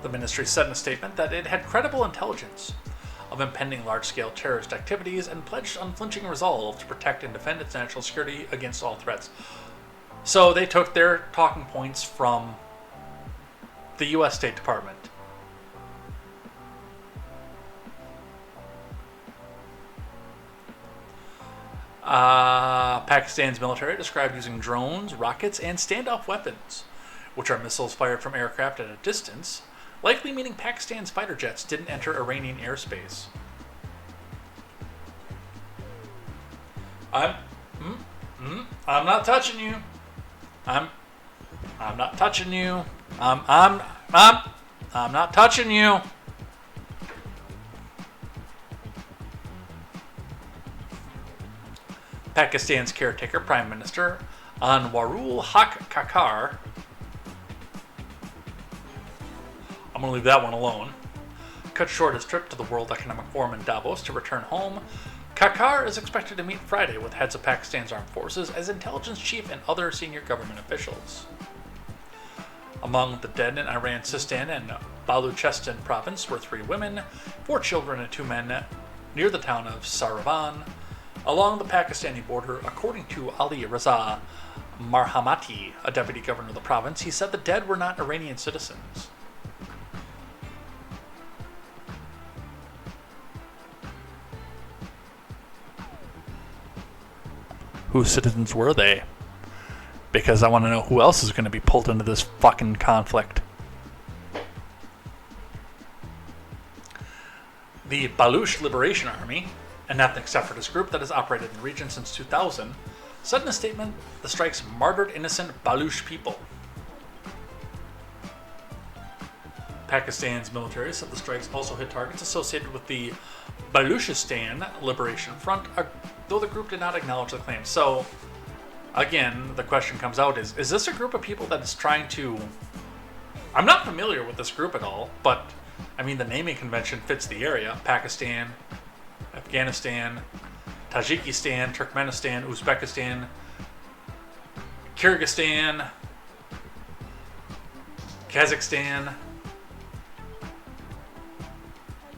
The ministry said in a statement that it had credible intelligence of impending large-scale terrorist activities and pledged unflinching resolve to protect and defend its national security against all threats. So they took their talking points from the U.S. State Department. Pakistan's military described using drones, rockets, and standoff weapons, which are missiles fired from aircraft at a distance, likely meaning Pakistan's fighter jets didn't enter Iranian airspace. I'm not touching you. I'm not touching you. I'm not touching you. Pakistan's caretaker Prime Minister Anwarul Haq Kakar, I'm going to leave that one alone, cut short his trip to the World Economic Forum in Davos to return home. Kakar is expected to meet Friday with heads of Pakistan's armed forces as intelligence chief and other senior government officials. Among the dead in Iran's Sistan and Baluchistan province were 3 women, 4 children, and 2 men near the town of Saravan, along the Pakistani border. According to Ali Raza Marhamati, a deputy governor of the province, he said the dead were not Iranian citizens. Whose citizens were they? Because I want to know who else is going to be pulled into this fucking conflict. The Baluch Liberation Army, an ethnic separatist group that has operated in the region since 2000, said in a statement the strikes martyred innocent Baluch people. Pakistan's military said the strikes also hit targets associated with the Baluchistan Liberation Front, though the group did not acknowledge the claim. So, again, the question comes out is this a group of people that is trying to... I'm not familiar with this group at all, but, I mean, the naming convention fits the area. Pakistan, Afghanistan, Tajikistan, Turkmenistan, Uzbekistan, Kyrgyzstan, Kazakhstan.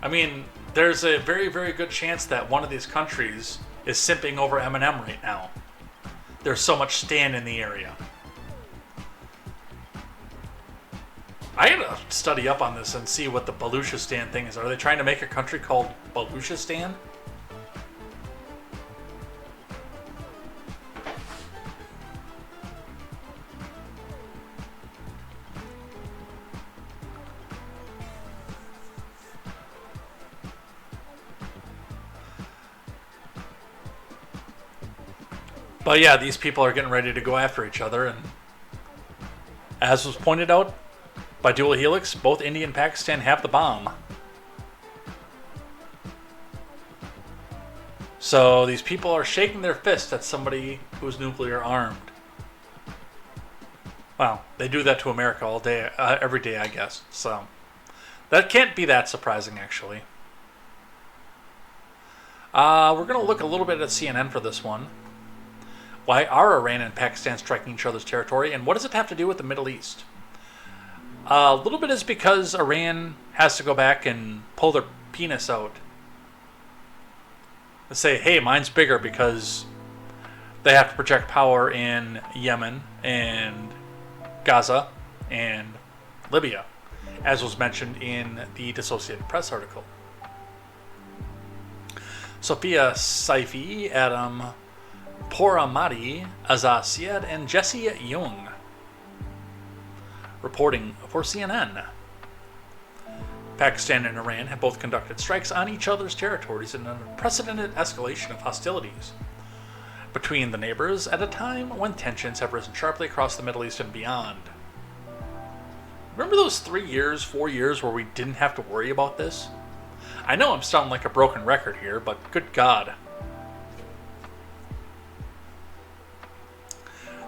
I mean, there's a very, very good chance that one of these countries is simping over Eminem right now. There's so much stan in the area. I gotta study up on this and see what the Baluchistan thing is. Are they trying to make a country called Baluchistan? But yeah, these people are getting ready to go after each other, and as was pointed out by Dual Helix, both India and Pakistan have the bomb. So these people are shaking their fist at somebody who's nuclear armed. Well, they do that to America all day, every day, I guess. So that can't be that surprising, actually. We're going to look a little bit at CNN for this one. Why are Iran and Pakistan striking each other's territory, and what does it have to do with the Middle East? A little bit is because Iran has to go back and pull their penis out. Let's say, hey, mine's bigger, because they have to project power in Yemen and Gaza and Libya, as was mentioned in the Associated Press article. Sophia Saifi, Adam Poramadi, Azaz Syed, and Jesse Young reporting for CNN. Pakistan and Iran have both conducted strikes on each other's territories in an unprecedented escalation of hostilities between the neighbors at a time when tensions have risen sharply across the Middle East and beyond. Remember those 3 years, 4 years where we didn't have to worry about this? I know I'm sounding like a broken record here, but good God.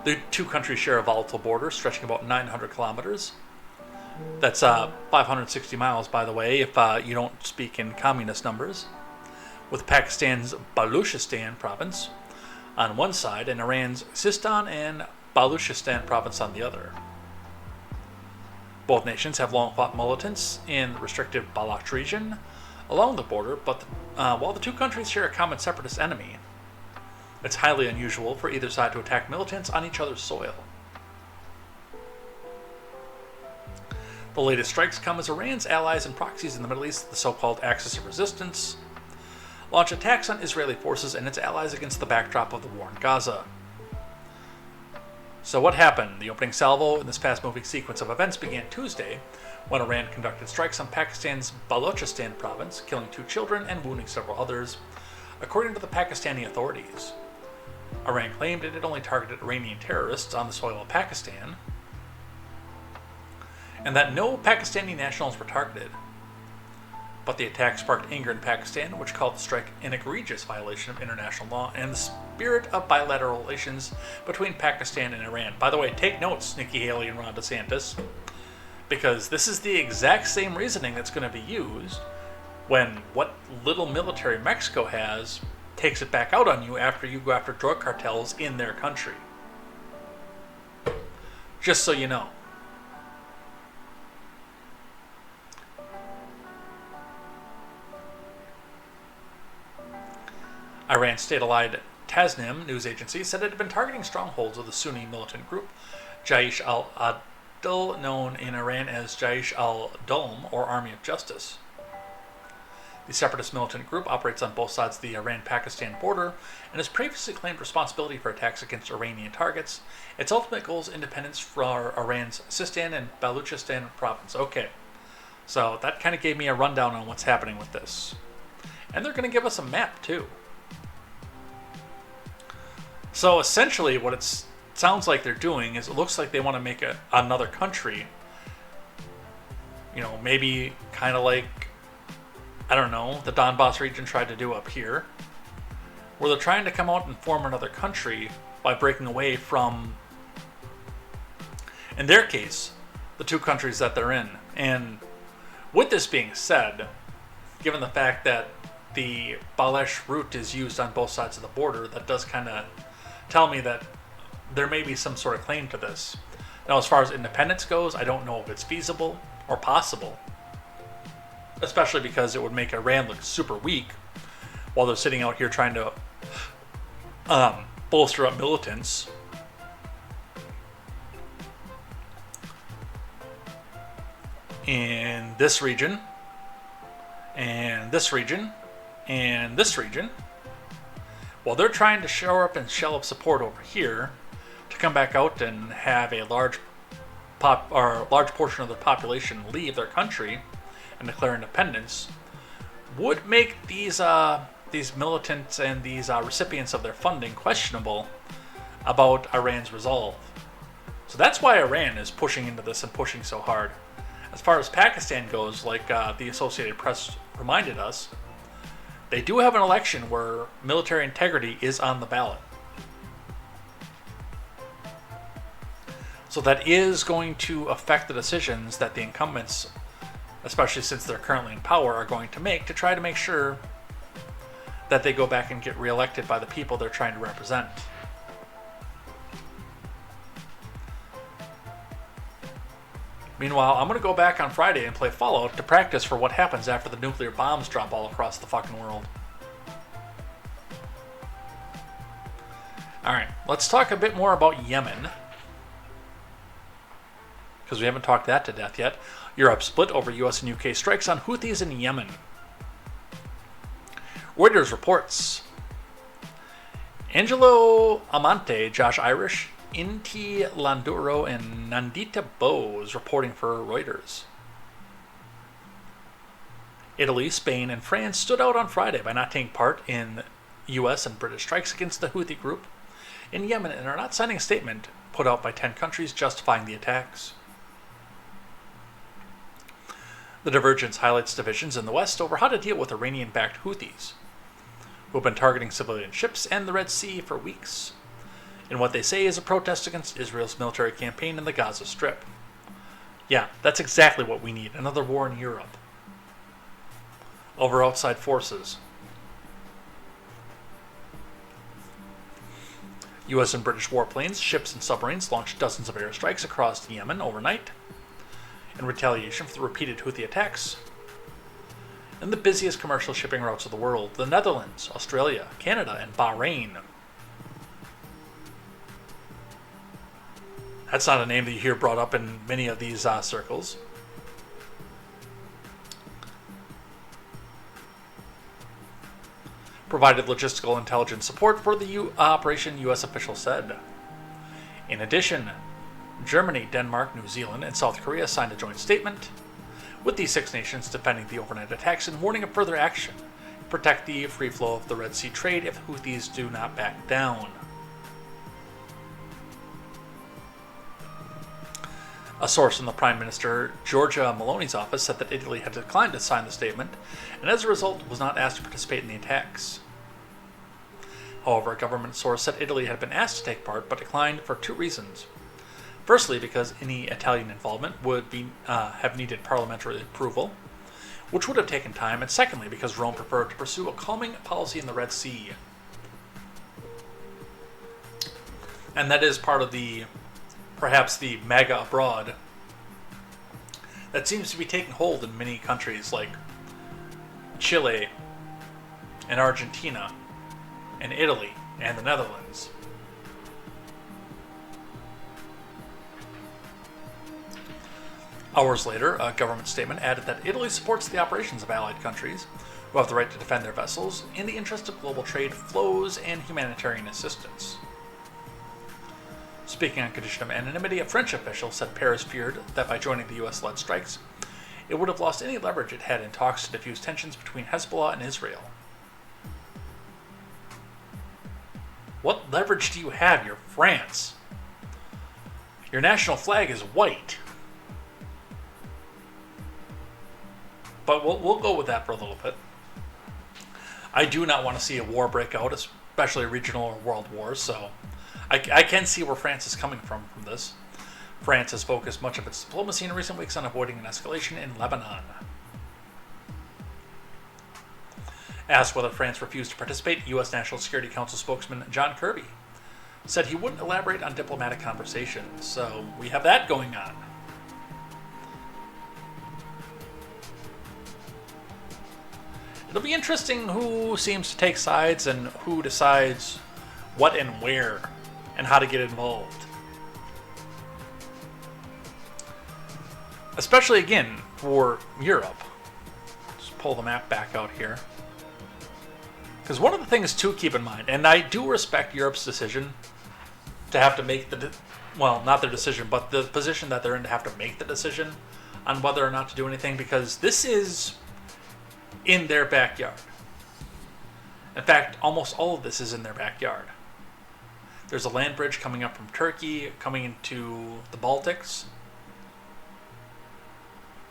The two countries share a volatile border stretching about 900 kilometers. That's 560 miles, by the way, if you don't speak in communist numbers, with Pakistan's Baluchistan province on one side and Iran's Sistan and Baluchistan province on the other. Both nations have long fought militants in the restrictive Balach region along the border, but while the two countries share a common separatist enemy, it's highly unusual for either side to attack militants on each other's soil. The latest strikes come as Iran's allies and proxies in the Middle East, the so-called Axis of Resistance, launch attacks on Israeli forces and its allies against the backdrop of the war in Gaza. So what happened? The opening salvo in this fast-moving sequence of events began Tuesday, when Iran conducted strikes on Pakistan's Balochistan province, killing 2 children and wounding several others, according to the Pakistani authorities. Iran claimed it had only targeted Iranian terrorists on the soil of Pakistan, and that no Pakistani nationals were targeted. But the attack sparked anger in Pakistan, which called the strike an egregious violation of international law and the spirit of bilateral relations between Pakistan and Iran. By the way, take notes, Nikki Haley and Ron DeSantis, because this is the exact same reasoning that's going to be used when what little military Mexico has takes it back out on you after you go after drug cartels in their country. Just so you know. Iran's state-allied Tasnim news agency said it had been targeting strongholds of the Sunni militant group Jaish al-Adl, known in Iran as Jaish al-Dulm, or Army of Justice. The separatist militant group operates on both sides of the Iran-Pakistan border and has previously claimed responsibility for attacks against Iranian targets. Its ultimate goal is independence for Iran's Sistan and Baluchistan province. Okay, so that kind of gave me a rundown on what's happening with this. And they're going to give us a map, too. So essentially what it sounds like they're doing is it looks like they want to make another country, you know, maybe kind of like, I don't know, the Donbass region tried to do up here, where they're trying to come out and form another country by breaking away from, in their case, the 2 countries that they're in. And with this being said, given the fact that the Balesh route is used on both sides of the border, that does kind of tell me that there may be some sort of claim to this. Now, as far as independence goes, I don't know if it's feasible or possible, especially because it would make Iran look super weak while they're sitting out here trying to bolster up militants. In this region, and this region, and this region, while they're trying to shore up and shell up support over here to come back out and have a large portion of their population leave their country and declare independence, would make these militants and these recipients of their funding questionable about Iran's resolve. So that's why Iran is pushing into this and pushing so hard. As far as Pakistan goes, like the Associated Press reminded us, they do have an election where military integrity is on the ballot. So that is going to affect the decisions that the incumbents, especially since they're currently in power, are going to make to try to make sure that they go back and get reelected by the people they're trying to represent. Meanwhile, I'm going to go back on Friday and play Fallout to practice for what happens after the nuclear bombs drop all across the fucking world. Alright, let's talk a bit more about Yemen, because we haven't talked that to death yet. Europe split over US and UK strikes on Houthis in Yemen. Reuters reports Angelo Amante, Josh Irish, Inti Landuro, and Nandita Bose reporting for Reuters. Italy, Spain, and France stood out on Friday by not taking part in US and British strikes against the Houthi group in Yemen and are not signing a statement put out by 10 countries justifying the attacks. The divergence highlights divisions in the West over how to deal with Iranian-backed Houthis, who have been targeting civilian ships and the Red Sea for weeks, in what they say is a protest against Israel's military campaign in the Gaza Strip. Yeah, that's exactly what we need, another war in Europe. Over outside forces. US and British warplanes, ships, and submarines launched dozens of airstrikes across Yemen overnight. in retaliation for the repeated Houthi attacks. In the busiest commercial shipping routes of the world, the Netherlands, Australia, Canada, and Bahrain. That's not a name that you hear brought up in many of these circles. Provided logistical intelligence support for the operation, U.S. officials said. In addition, Germany, Denmark, New Zealand, and South Korea signed a joint statement, with these 6 nations defending the overnight attacks and warning of further action to protect the free flow of the Red Sea trade if the Houthis do not back down. A source in the Prime Minister Giorgia Meloni's office said that Italy had declined to sign the statement, and as a result was not asked to participate in the attacks. However, a government source said Italy had been asked to take part, but declined for 2 reasons. Firstly, because any Italian involvement would have needed parliamentary approval, which would have taken time, and secondly, because Rome preferred to pursue a calming policy in the Red Sea. And that is part of perhaps the MAGA abroad that seems to be taking hold in many countries like Chile and Argentina and Italy and the Netherlands. Hours later, a government statement added that Italy supports the operations of allied countries who have the right to defend their vessels in the interest of global trade flows and humanitarian assistance. Speaking on condition of anonymity, a French official said Paris feared that by joining the U.S.-led strikes, it would have lost any leverage it had in talks to diffuse tensions between Hezbollah and Israel. What leverage do you have? You're France. Your national flag is white. But we'll go with that for a little bit. I do not want to see a war break out, especially a regional or world war, so I can see where France is coming from this. France has focused much of its diplomacy in recent weeks on avoiding an escalation in Lebanon. Asked whether France refused to participate, U.S. National Security Council spokesman John Kirby said he wouldn't elaborate on diplomatic conversations, so we have that going on. It'll be interesting who seems to take sides and who decides what and where and how to get involved. Especially, again, for Europe. Just pull the map back out here. Because one of the things to keep in mind, and I do respect Europe's decision to have to make not their decision, but the position that they're in to have to make the decision on whether or not to do anything, because this is in their backyard. In fact, almost all of this is in their backyard. There's a land bridge coming up from Turkey, coming into the Baltics.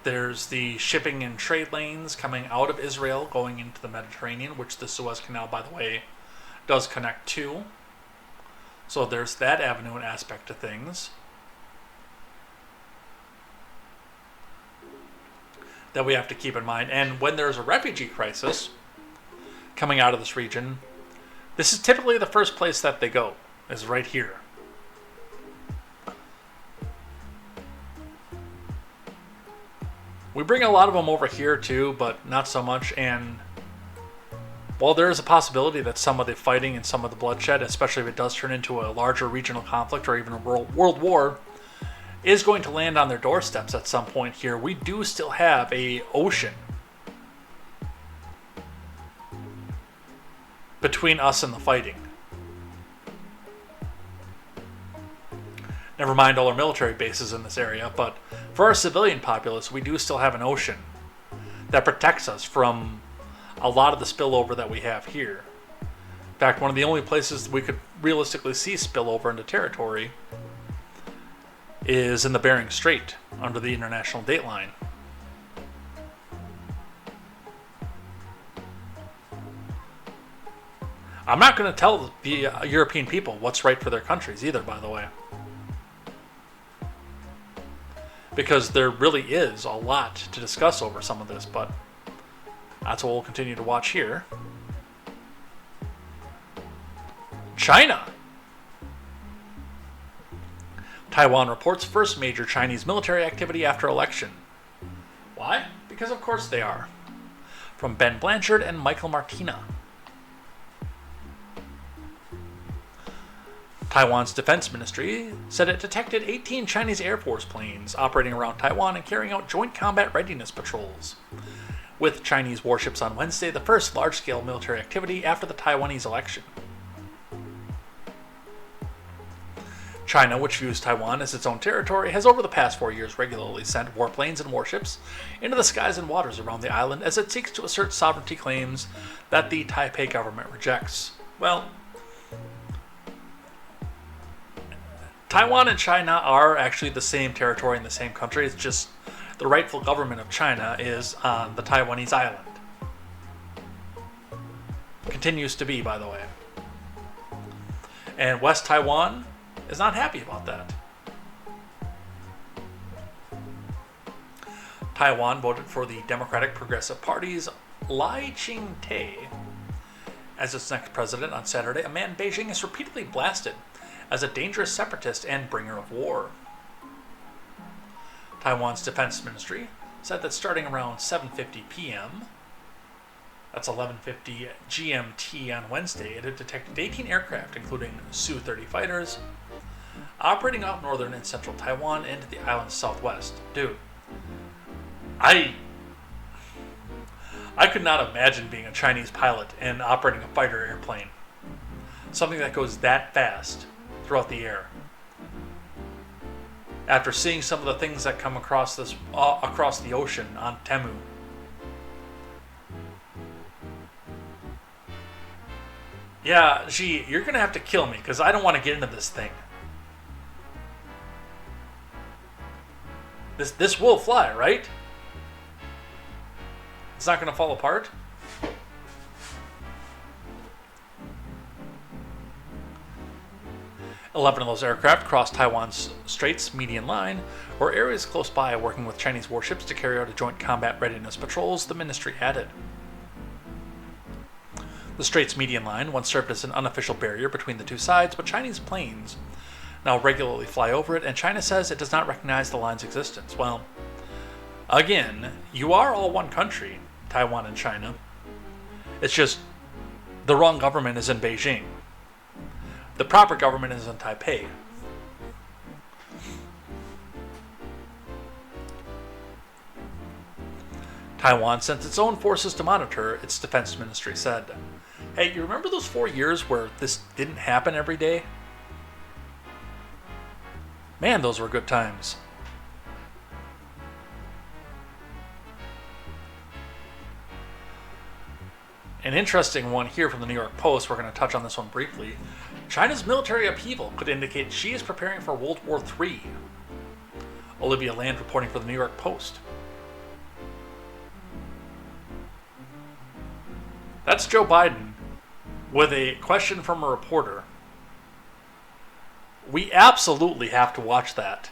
There's the shipping and trade lanes coming out of Israel, going into the Mediterranean, which the Suez Canal, by the way, does connect to. So there's that avenue and aspect to things that we have to keep in mind. And when there's a refugee crisis coming out of this region, this is typically the first place that they go, is right here. We bring a lot of them over here too, but not so much. And while there is a possibility that some of the fighting and some of the bloodshed, especially if it does turn into a larger regional conflict or even a world war, is going to land on their doorsteps at some point here, we do still have an ocean between us and the fighting. Never mind all our military bases in this area, but for our civilian populace, we do still have an ocean that protects us from a lot of the spillover that we have here. In fact, one of the only places we could realistically see spillover into territory is in the Bering Strait, under the international date line. I'm not going to tell the European people what's right for their countries either, by the way. Because there really is a lot to discuss over some of this, but that's what we'll continue to watch here. China. Taiwan reports first major Chinese military activity after election. Why? Because of course they are. From Ben Blanchard and Michael Martina. Taiwan's defense ministry said it detected 18 Chinese Air Force planes operating around Taiwan and carrying out joint combat readiness patrols, with Chinese warships on Wednesday, the first large-scale military activity after the Taiwanese election. China, which views Taiwan as its own territory, has over the past 4 years regularly sent warplanes and warships into the skies and waters around the island as it seeks to assert sovereignty claims that the Taipei government rejects. Well, Taiwan and China are actually the same territory in the same country. It's just the rightful government of China is on the Taiwanese island. Continues to be, by the way. And West Taiwan is not happy about that. Taiwan voted for the Democratic Progressive Party's Lai Ching-te as its next president on Saturday, a man Beijing has repeatedly blasted as a dangerous separatist and bringer of war. Taiwan's defense ministry said that starting around 7:50 p.m., that's 11:50 GMT on Wednesday, it had detected 18 aircraft, including Su-30 fighters, operating off northern and central Taiwan into the island's southwest. Dude, I could not imagine being a Chinese pilot and operating a fighter airplane. Something that goes that fast throughout the air. After seeing some of the things that come across the ocean on Temu. Yeah, gee, you're gonna have to kill me because I don't want to get into this thing. This will fly, right? It's not gonna fall apart? 11 of those aircraft crossed Taiwan's Straits median line, or areas close by working with Chinese warships to carry out a joint combat readiness patrols, the ministry added. The Straits median line once served as an unofficial barrier between the two sides, but Chinese planes now regularly fly over it, and China says it does not recognize the line's existence. Well, again, you are all one country, Taiwan and China. It's just the wrong government is in Beijing. The proper government is in Taipei. Taiwan sent its own forces to monitor, its defense ministry said. Hey, you remember those 4 years where this didn't happen every day? Man, those were good times. An interesting one here from the New York Post, we're going to touch on this one briefly. China's military upheaval could indicate she is preparing for World War III. Olivia Land reporting for the New York Post. That's Joe Biden with a question from a reporter. We absolutely have to watch that.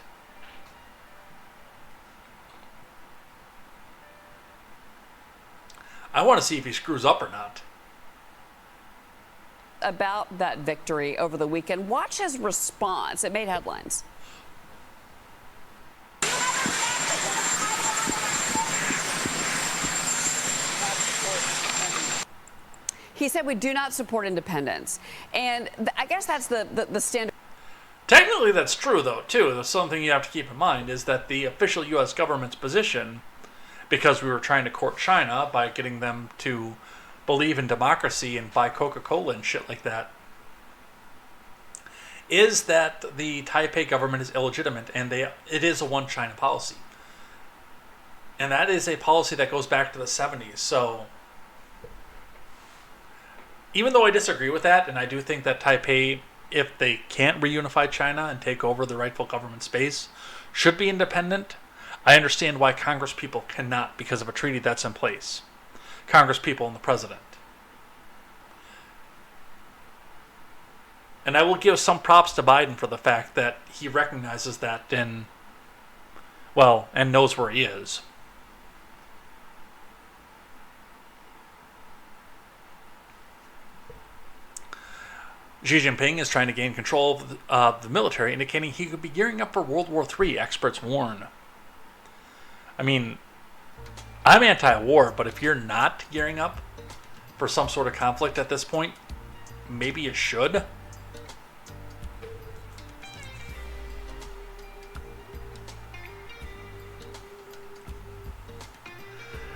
I want to see if he screws up or not. About that victory over the weekend, watch his response. It made headlines. He said we do not support independence. And I guess that's the standard. Technically that's true, though, too. There's something you have to keep in mind is that the official U.S. government's position, because we were trying to court China by getting them to believe in democracy and buy Coca-Cola and shit like that, is that the Taipei government is illegitimate and it is a one-China policy. And that is a policy that goes back to the 70s. So even though I disagree with that, and I do think that Taipei, if they can't reunify China and take over the rightful government space, should be independent, I understand why Congress people cannot because of a treaty that's in place. Congress people and the president. And I will give some props to Biden for the fact that he recognizes that and knows where he is. Xi Jinping is trying to gain control of the military, indicating he could be gearing up for World War III, experts warn. I mean, I'm anti-war, but if you're not gearing up for some sort of conflict at this point, maybe you should.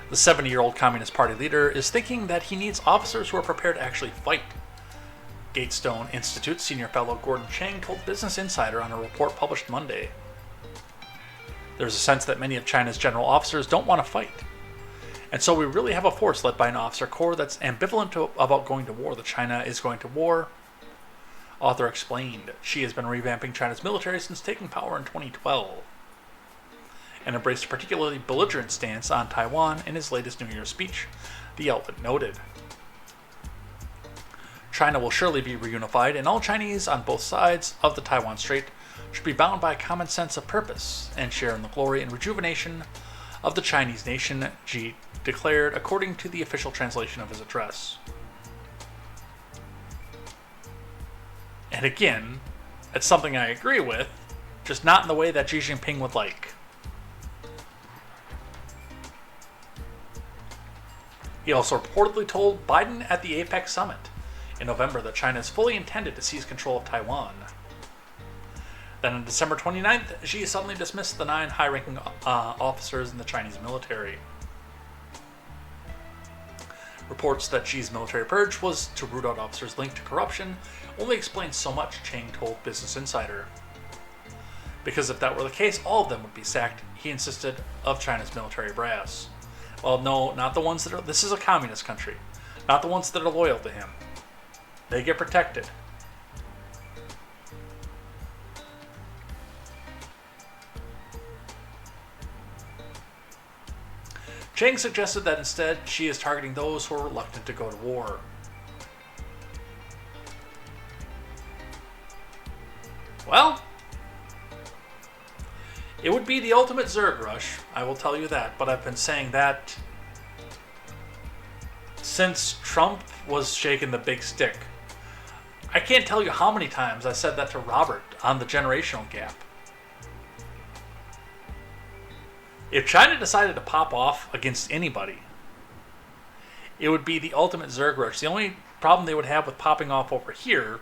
The 70-year-old Communist Party leader is thinking that he needs officers who are prepared to actually fight. Gatestone Institute senior fellow Gordon Chang told Business Insider on a report published Monday. There's a sense that many of China's general officers don't want to fight. And so we really have a force led by an officer corps that's ambivalent about going to war. That China is going to war. Author explained, Xi has been revamping China's military since taking power in 2012 and embraced a particularly belligerent stance on Taiwan in his latest New Year's speech, the outlet noted. China will surely be reunified, and all Chinese on both sides of the Taiwan Strait should be bound by a common sense of purpose and share in the glory and rejuvenation of the Chinese nation, Xi declared, according to the official translation of his address. And again, it's something I agree with, just not in the way that Xi Jinping would like. He also reportedly told Biden at the APEC summit in November that China is fully intended to seize control of Taiwan. Then on December 29th, Xi suddenly dismissed the 9 high-ranking officers in the Chinese military. Reports that Xi's military purge was to root out officers linked to corruption only explains so much, Chang told Business Insider. Because if that were the case, all of them would be sacked, he insisted, of China's military brass. Well, no, not the ones that are... This is a communist country. Not the ones that are loyal to him. They get protected. Chang suggested that instead, Xi is targeting those who are reluctant to go to war. Well, it would be the ultimate Zerg rush, I will tell you that, but I've been saying that since Trump was shaking the big stick. I can't tell you how many times I said that to Robert on the generational gap. If China decided to pop off against anybody, it would be the ultimate Zerg rush. The only problem they would have with popping off over here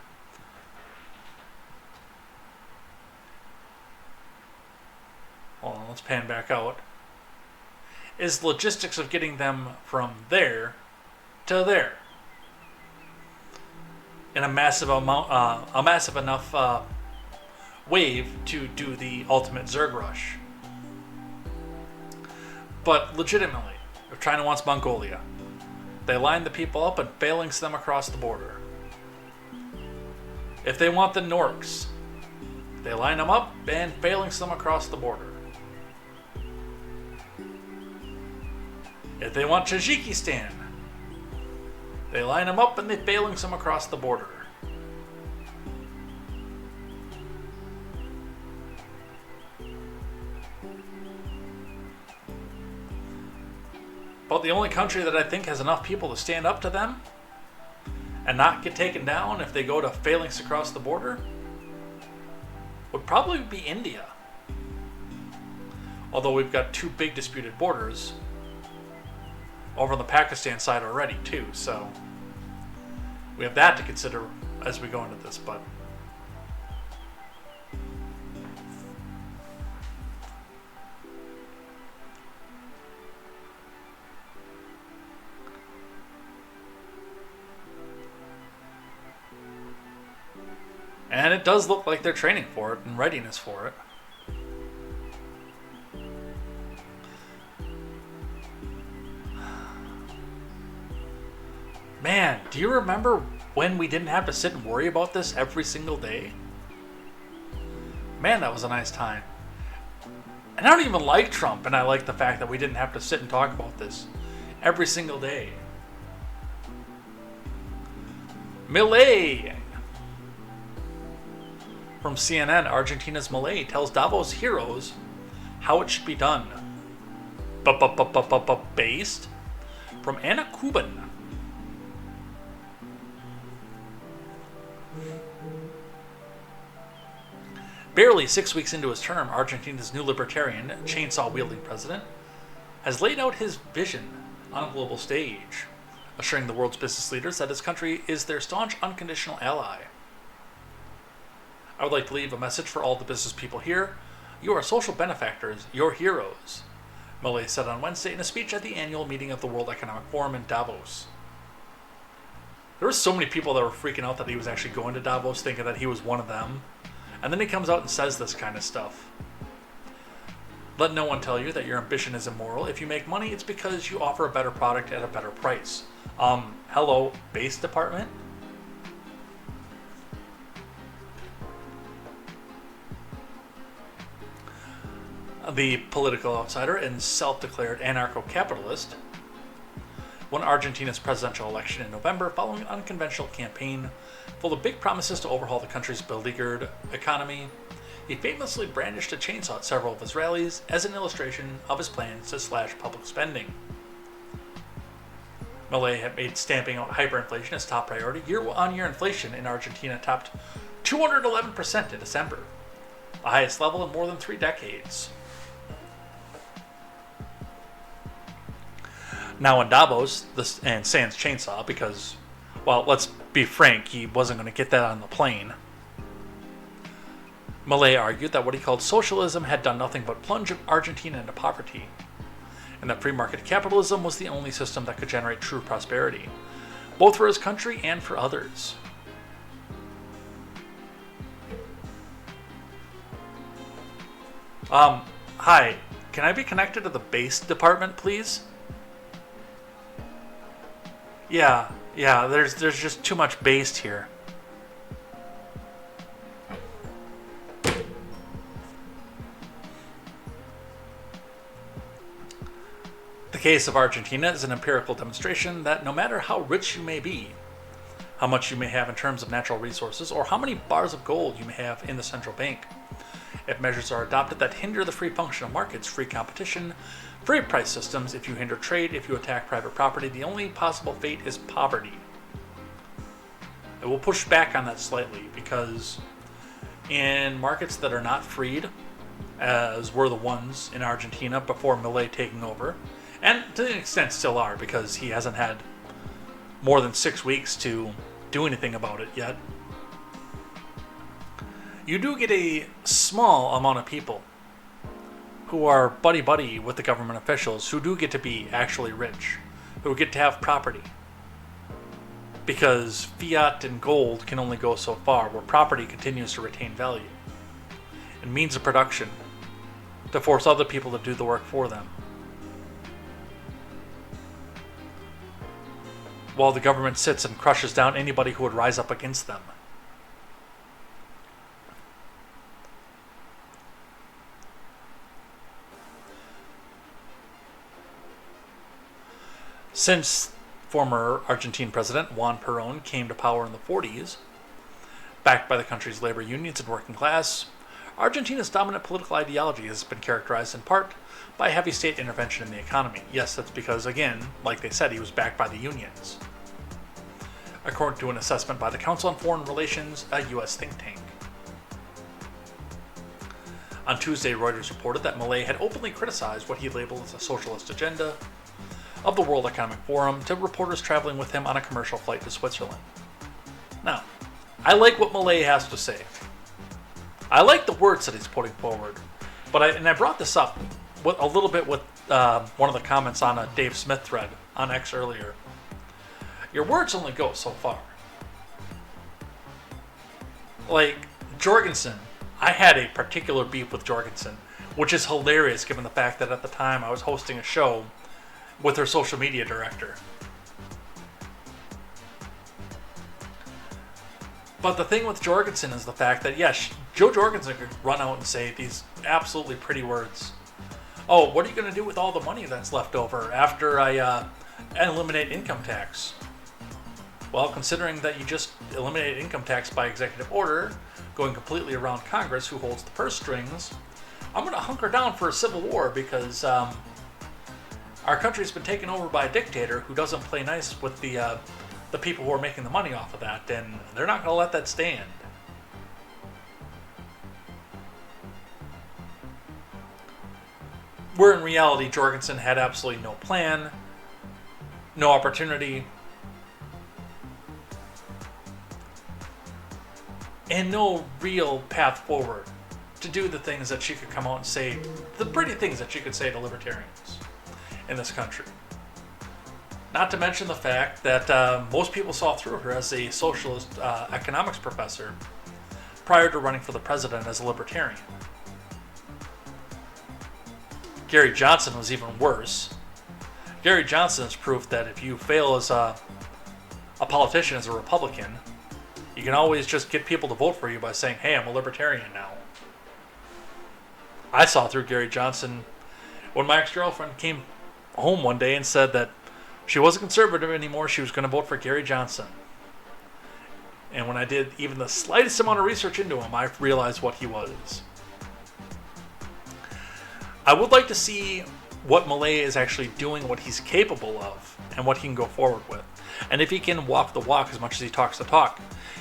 hold on, let's pan back out, is logistics of getting them from there to there in a massive amount, a massive enough wave to do the ultimate Zerg rush. But legitimately, if China wants Mongolia, they line the people up and phalanx them across the border. If they want the Norks, they line them up and phalanx them across the border. If they want Tajikistan, they line them up and they phalanx them across the border. But the only country that I think has enough people to stand up to them and not get taken down if they go to phalanx across the border would probably be India. Although we've got 2 big disputed borders over on the Pakistan side already too, so we have that to consider as we go into this, but and it does look like they're training for it and readiness for it. Man, do you remember when we didn't have to sit and worry about this every single day? Man, that was a nice time. And I don't even like Trump, and I like the fact that we didn't have to sit and talk about this every single day. Milei from CNN, Argentina's Milei tells Davos heroes how it should be done. Based from Anna Kubin. Barely 6 weeks into his term, Argentina's new libertarian, chainsaw-wielding president, has laid out his vision on a global stage, assuring the world's business leaders that his country is their staunch, unconditional ally. I would like to leave a message for all the business people here. You are social benefactors, your heroes, Milei said on Wednesday in a speech at the annual meeting of the World Economic Forum in Davos. There were so many people that were freaking out that he was actually going to Davos, thinking that he was one of them. And then he comes out and says this kind of stuff. Let no one tell you that your ambition is immoral. If you make money, it's because you offer a better product at a better price. Hello, base department? The political outsider and self-declared anarcho-capitalist won Argentina's presidential election in November following an unconventional campaign full of big promises to overhaul the country's beleaguered economy. He famously brandished a chainsaw at several of his rallies as an illustration of his plans to slash public spending. Milei had made stamping out hyperinflation his top priority. Year-on-year inflation in Argentina topped 211% in December, the highest level in more than 3 decades. Now in Davos, and sans chainsaw, because, well, let's be frank, he wasn't going to get that on the plane. Milei argued that what he called socialism had done nothing but plunge Argentina into poverty, and that free market capitalism was the only system that could generate true prosperity, both for his country and for others. Hi, can I be connected to the base department, please? Yeah, there's just too much based here. The case of Argentina is an empirical demonstration that no matter how rich you may be, how much you may have in terms of natural resources, or how many bars of gold you may have in the central bank, if measures are adopted that hinder the free function of markets, free competition, free price systems, if you hinder trade, if you attack private property, the only possible fate is poverty. I will push back on that slightly, because in markets that are not freed, as were the ones in Argentina before Milei taking over, and to an extent still are, because he hasn't had more than 6 weeks to do anything about it yet, you do get a small amount of people who are buddy-buddy with the government officials, who do get to be actually rich, who get to have property. Because fiat and gold can only go so far, where property continues to retain value and means of production to force other people to do the work for them, while the government sits and crushes down anybody who would rise up against them. Since former Argentine President Juan Perón came to power in the 40s, backed by the country's labor unions and working class, Argentina's dominant political ideology has been characterized in part by heavy state intervention in the economy. Yes, that's because, again, like they said, he was backed by the unions, according to an assessment by the Council on Foreign Relations, a U.S. think tank. On Tuesday, Reuters reported that Milei had openly criticized what he labeled as a socialist agenda of the World Economic Forum to reporters traveling with him on a commercial flight to Switzerland. Now, I like what Milei has to say. I like the words that he's putting forward, but I brought this up a little bit with one of the comments on a Dave Smith thread on X earlier. Your words only go so far. Like, Jorgensen, I had a particular beef with Jorgensen, which is hilarious given the fact that at the time I was hosting a show with her social media director. But the thing with Jorgensen is the fact that, yes, Joe Jorgensen could run out and say these absolutely pretty words. Oh, what are you going to do with all the money that's left over after I eliminate income tax? Well, considering that you just eliminated income tax by executive order, going completely around Congress, who holds the purse strings, I'm going to hunker down for a civil war because our country's been taken over by a dictator who doesn't play nice with the people who are making the money off of that, and they're not going to let that stand. where in reality Jorgensen had absolutely no plan, no opportunity, and no real path forward to do the things that she could come out and say, the pretty things that she could say to libertarians in this country. Not to mention the fact that most people saw through her as a socialist economics professor prior to running for the president as a libertarian. Gary Johnson was even worse. Gary Johnson is proof that if you fail as a politician, as a Republican, you can always just get people to vote for you by saying, hey, I'm a libertarian now. I saw through Gary Johnson when my ex-girlfriend came home one day and said that she wasn't conservative anymore, she was going to vote for Gary Johnson. And when I did even the slightest amount of research into him, I realized what he was. I would like to see what Milei is actually doing, what he's capable of, and what he can go forward with. And if he can walk the walk as much as he talks the talk.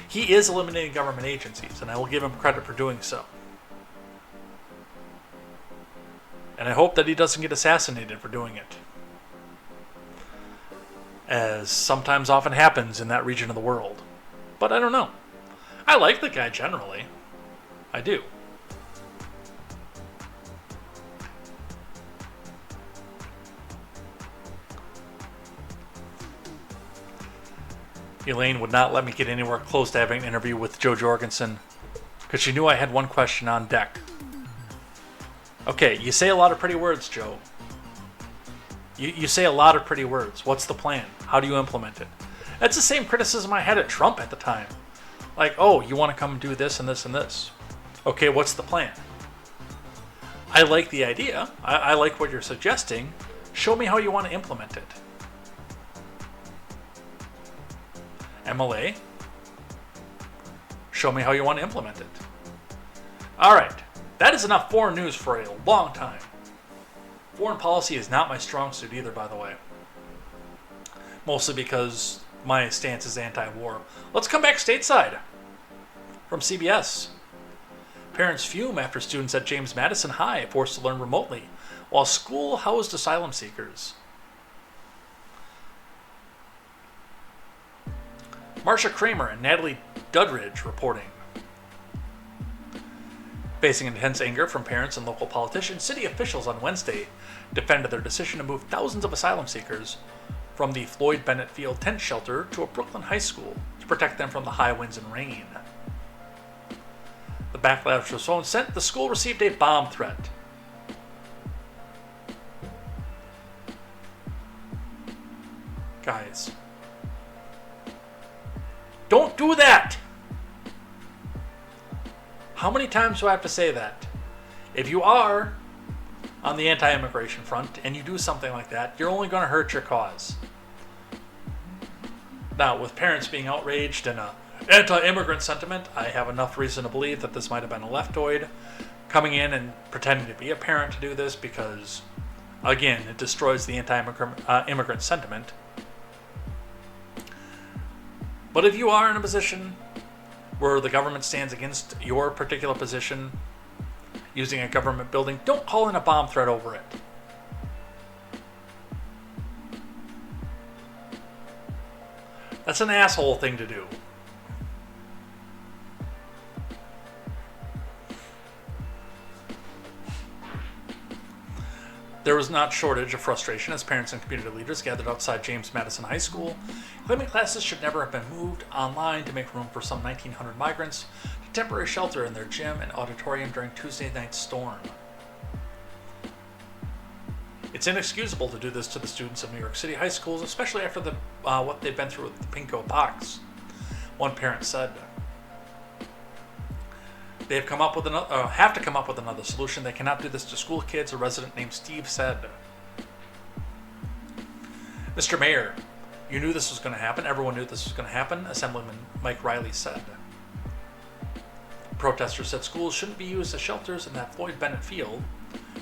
He is eliminating government agencies, and I will give him credit for doing so. And I hope that he doesn't get assassinated for doing it, as sometimes often happens in that region of the world. But I don't know. I like the guy generally. I do. Elaine would not let me get anywhere close to having an interview with Joe Jorgensen because she knew I had one question on deck. Okay, you say a lot of pretty words, Joe. You say a lot of pretty words. What's the plan? How do you implement it? That's the same criticism I had at Trump at the time. Like, oh, you want to come do this and this and this. Okay, what's the plan? I like the idea. I like what you're suggesting. Show me how you want to implement it. MLA, show me how you want to implement it. Alright, that is enough foreign news for a long time. Foreign policy is not my strong suit either, by the way. Mostly because my stance is anti-war. Let's come back stateside. From CBS. Parents fume after students at James Madison High forced to learn remotely while school housed asylum seekers. Marsha Kramer and Natalie Dudridge reporting. Facing intense anger from parents and local politicians, city officials on Wednesday defended their decision to move thousands of asylum seekers from the Floyd Bennett Field tent shelter to a Brooklyn high school to protect them from the high winds and rain. The backlash was so intense, the school received a bomb threat. Guys, don't do that! How many times do I have to say that? If you are on the anti-immigration front and you do something like that, you're only going to hurt your cause. Now, with parents being outraged and an anti-immigrant sentiment, I have enough reason to believe that this might have been a leftoid coming in and pretending to be a parent to do this because, again, it destroys the anti-immigrant sentiment. But if you are in a position where the government stands against your particular position using a government building, don't call in a bomb threat over it. That's an asshole thing to do. There was not shortage of frustration as parents and community leaders gathered outside James Madison High School, claiming classes should never have been moved online to make room for some 1,900 migrants to temporary shelter in their gym and auditorium during Tuesday night's storm. It's inexcusable to do this to the students of New York City high schools, especially after what they've been through with the Pinko box, one parent said. They have to come up with another solution. They cannot do this to school kids, a resident named Steve said. Mr. Mayor, you knew this was going to happen. Everyone knew this was going to happen, Assemblyman Mike Riley said. Protesters said schools shouldn't be used as shelters and that Floyd Bennett Field,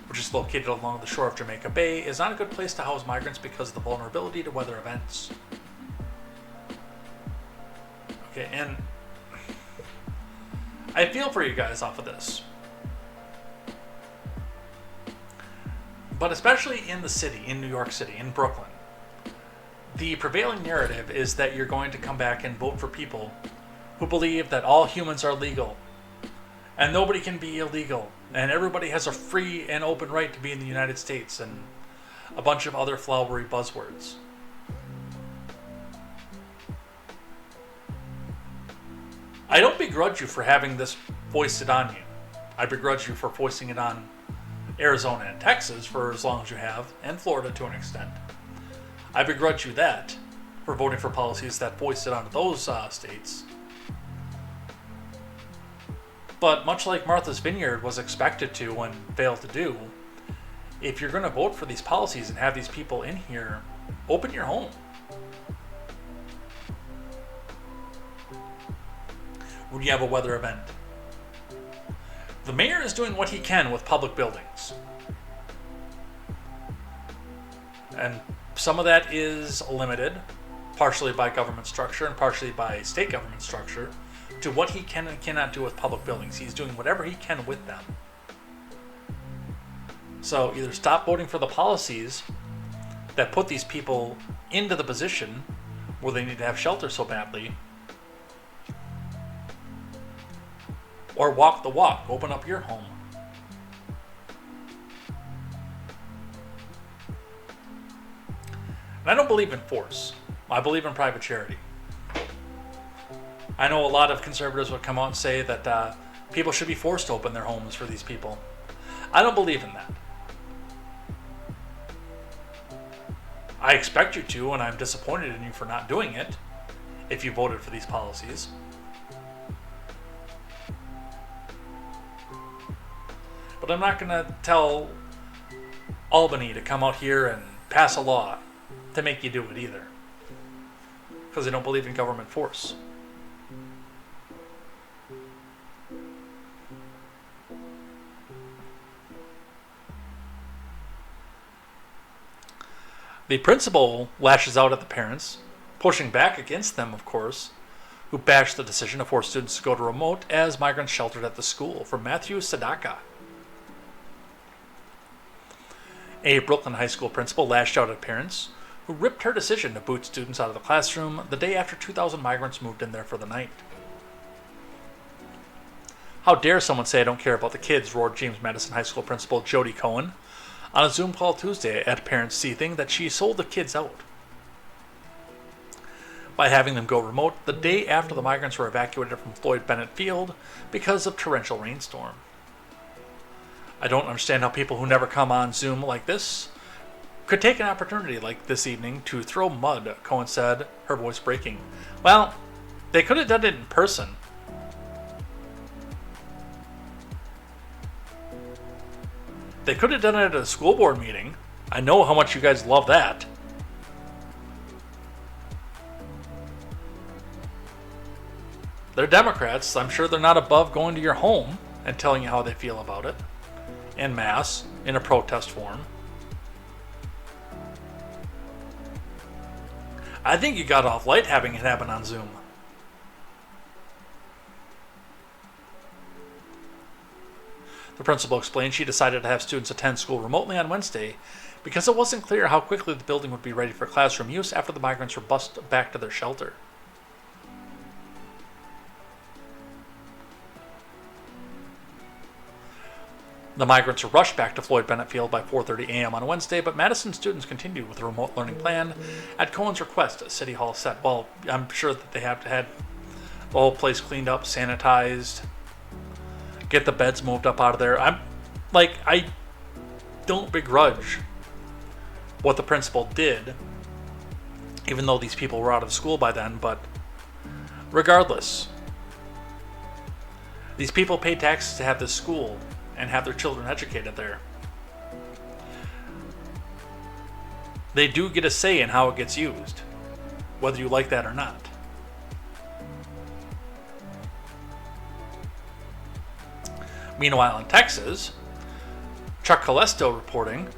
which is located along the shore of Jamaica Bay, is not a good place to house migrants because of the vulnerability to weather events. Okay, and I feel for you guys off of this. But especially in the city, in New York City, in Brooklyn, the prevailing narrative is that you're going to come back and vote for people who believe that all humans are legal and nobody can be illegal and everybody has a free and open right to be in the United States and a bunch of other flowery buzzwords. I don't begrudge you for having this foisted on you. I begrudge you for foisting it on Arizona and Texas for as long as you have, and Florida to an extent. I begrudge you that for voting for policies that foisted onto those states. But much like Martha's Vineyard was expected to and failed to do, if you're going to vote for these policies and have these people in here, open your home. When you have a weather event. The mayor is doing what he can with public buildings. And some of that is limited, partially by government structure and partially by state government structure, to what he can and cannot do with public buildings. He's doing whatever he can with them. So either stop voting for the policies that put these people into the position where they need to have shelter so badly, or walk the walk, open up your home. And I don't believe in force. I believe in private charity. I know a lot of conservatives would come out and say that people should be forced to open their homes for these people. I don't believe in that. I expect you to, and I'm disappointed in you for not doing it if you voted for these policies. But I'm not going to tell Albany to come out here and pass a law to make you do it either. Because I don't believe in government force. The principal lashes out at the parents, pushing back against them, of course, who bashed the decision to force students to go to remote as migrants sheltered at the school. From Matthew Sadaka. A Brooklyn high school principal lashed out at parents who ripped her decision to boot students out of the classroom the day after 2,000 migrants moved in there for the night. How dare someone say I don't care about the kids, roared James Madison High School principal Jody Cohen on a Zoom call Tuesday at parents seething that she sold the kids out by having them go remote the day after the migrants were evacuated from Floyd Bennett Field because of torrential rainstorm. I don't understand how people who never come on Zoom like this could take an opportunity like this evening to throw mud, Cohen said, her voice breaking. Well, they could have done it in person. They could have done it at a school board meeting. I know how much you guys love that. They're Democrats. I'm sure they're not above going to your home and telling you how they feel about it. En masse, in a protest form. I think you got off light having it happen on Zoom. The principal explained she decided to have students attend school remotely on Wednesday because it wasn't clear how quickly the building would be ready for classroom use after the migrants were bused back to their shelter. The migrants were rushed back to Floyd Bennett Field by 4:30 a.m. on Wednesday, but Madison students continued with the remote learning plan at Cohen's request, City Hall said. Well, I'm sure that they have to have the whole place cleaned up, sanitized, get the beds moved up out of there. I don't begrudge what the principal did, even though these people were out of school by then, but regardless, these people pay taxes to have this school and have their children educated there. They do get a say in how it gets used, whether you like that or not. Meanwhile, in Texas, Chuck Calesto reporting,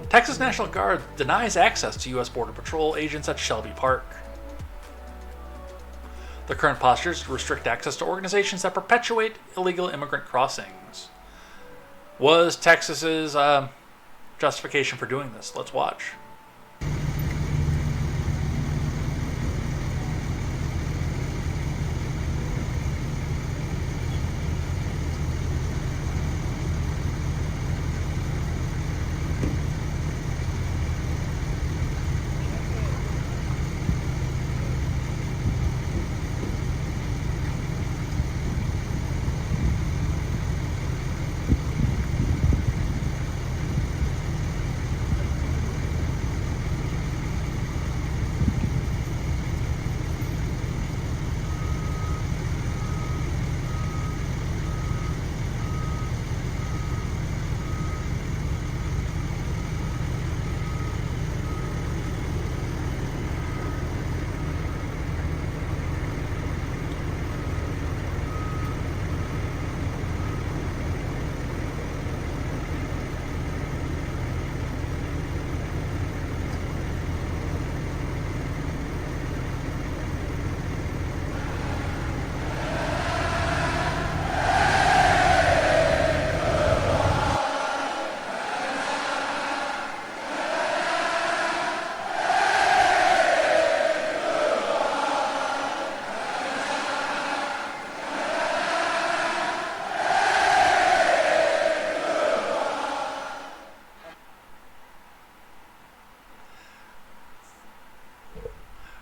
Texas National Guard denies access to U.S. Border Patrol agents at Shelby Park. The current posture is to restrict access to organizations that perpetuate illegal immigrant crossings. Was Texas's justification for doing this. Let's watch.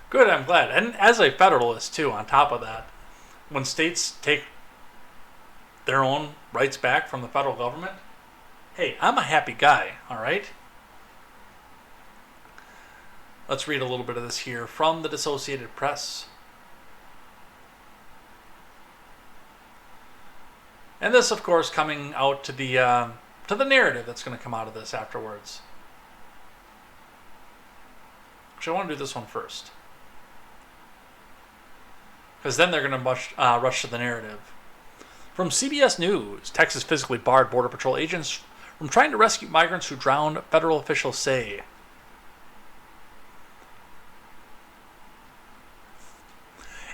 Good, I'm glad. And as a Federalist, too, on top of that, when states take their own rights back from the federal government, hey, I'm a happy guy, all right? Let's read a little bit of this here from the Associated Press. And this, of course, coming out to the narrative that's going to come out of this afterwards. Actually, I want to do this one first, because then they're going to rush to the narrative. From CBS News, Texas physically barred Border Patrol agents from trying to rescue migrants who drowned, federal officials say.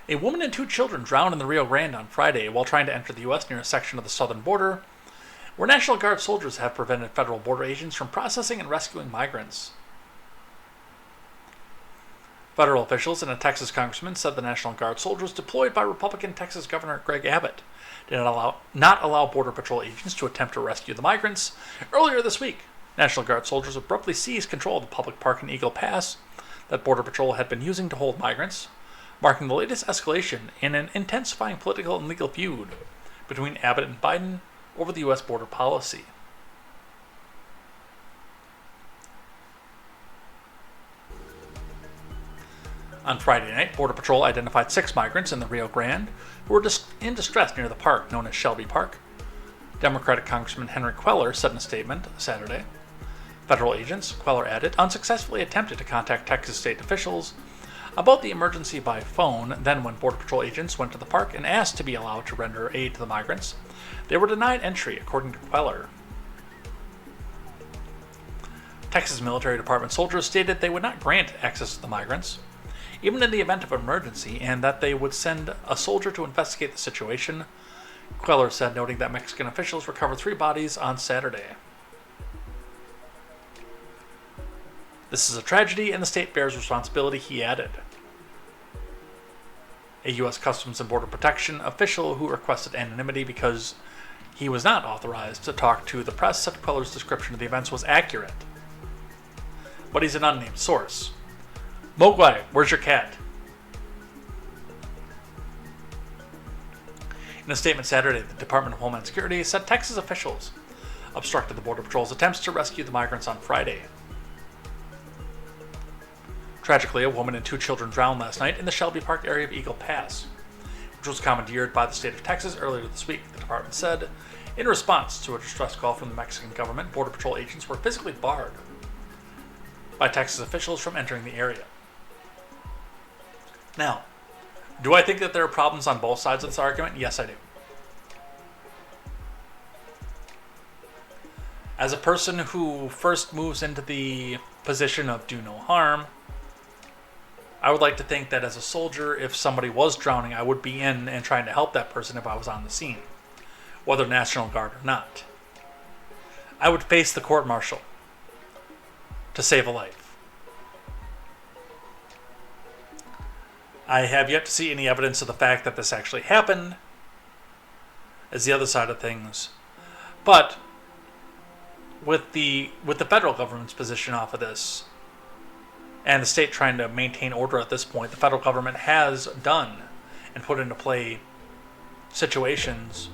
A woman and 2 children drowned in the Rio Grande on Friday while trying to enter the U.S. near a section of the southern border, where National Guard soldiers have prevented federal border agents from processing and rescuing migrants. Federal officials and a Texas congressman said the National Guard soldiers deployed by Republican Texas Governor Greg Abbott did not allow Border Patrol agents to attempt to rescue the migrants. Earlier this week, National Guard soldiers abruptly seized control of the public park in Eagle Pass that Border Patrol had been using to hold migrants, marking the latest escalation in an intensifying political and legal feud between Abbott and Biden over the U.S. border policy. On Friday night, Border Patrol identified 6 migrants in the Rio Grande who were in distress near the park known as Shelby Park. Democratic Congressman Henry Queller said in a statement Saturday. Federal agents, Queller added, unsuccessfully attempted to contact Texas state officials about the emergency by phone. Then, when Border Patrol agents went to the park and asked to be allowed to render aid to the migrants, they were denied entry, according to Queller. Texas Military Department soldiers stated they would not grant access to the migrants, even in the event of an emergency, and that they would send a soldier to investigate the situation, Queller said, noting that Mexican officials recovered 3 bodies on Saturday. This is a tragedy, and the state bears responsibility, he added. A U.S. Customs and Border Protection official who requested anonymity because he was not authorized to talk to the press said Queller's description of the events was accurate, but he's an unnamed source. Mogwai, where's your cat? In a statement Saturday, the Department of Homeland Security said Texas officials obstructed the Border Patrol's attempts to rescue the migrants on Friday. Tragically, a woman and 2 children drowned last night in the Shelby Park area of Eagle Pass, which was commandeered by the state of Texas earlier this week, the department said. In response to a distress call from the Mexican government, Border Patrol agents were physically barred by Texas officials from entering the area. Now, do I think that there are problems on both sides of this argument? Yes, I do. As a person who first moves into the position of do no harm, I would like to think that as a soldier, if somebody was drowning, I would be in and trying to help that person if I was on the scene, whether National Guard or not. I would face the court-martial. to save a life. I have yet to see any evidence of the fact that this actually happened, as the other side of things. But with the federal government's position off of this, and the state trying to maintain order at this point, the federal government has done and put into play situations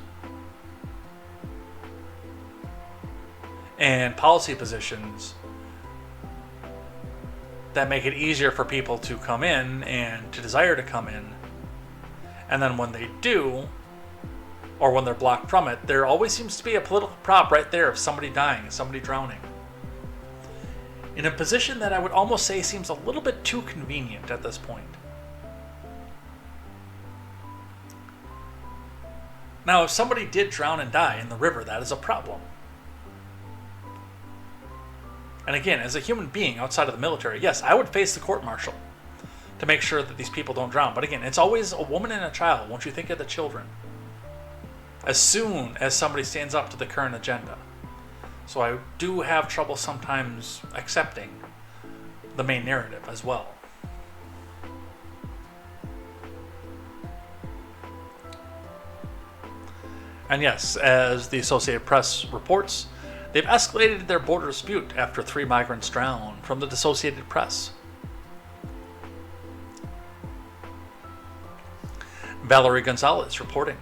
and policy positions that make it easier for people to come in and to desire to come in. And then when they do, or when they're blocked from it, there always seems to be a political prop right there of somebody dying, somebody drowning. In a position that I would almost say seems a little bit too convenient at this point. Now, if somebody did drown and die in the river, that is a problem. And again, as a human being outside of the military, yes, I would face the court-martial to make sure that these people don't drown. But again, it's always a woman and a child. Won't you think of the children? As soon as somebody stands up to the current agenda. So I do have trouble sometimes accepting the main narrative as well. And yes, as the Associated Press reports, they've escalated their border dispute after 3 migrants drowned, from the Associated Press. Valerie Gonzalez reporting.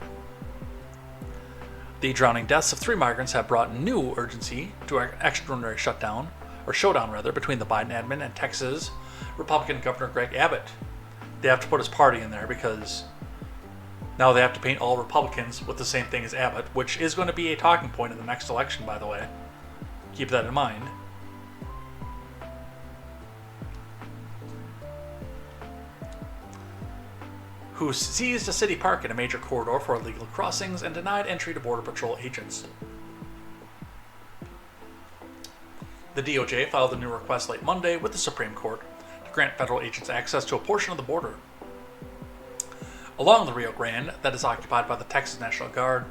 The drowning deaths of 3 migrants have brought new urgency to an extraordinary showdown between the Biden admin and Texas Republican Governor Greg Abbott. They have to put his party in there because now they have to paint all Republicans with the same thing as Abbott, which is going to be a talking point in the next election, by the way. Keep that in mind. Who seized a city park in a major corridor for illegal crossings and denied entry to Border Patrol agents. The DOJ filed a new request late Monday with the Supreme Court to grant federal agents access to a portion of the border along the Rio Grande that is occupied by the Texas National Guard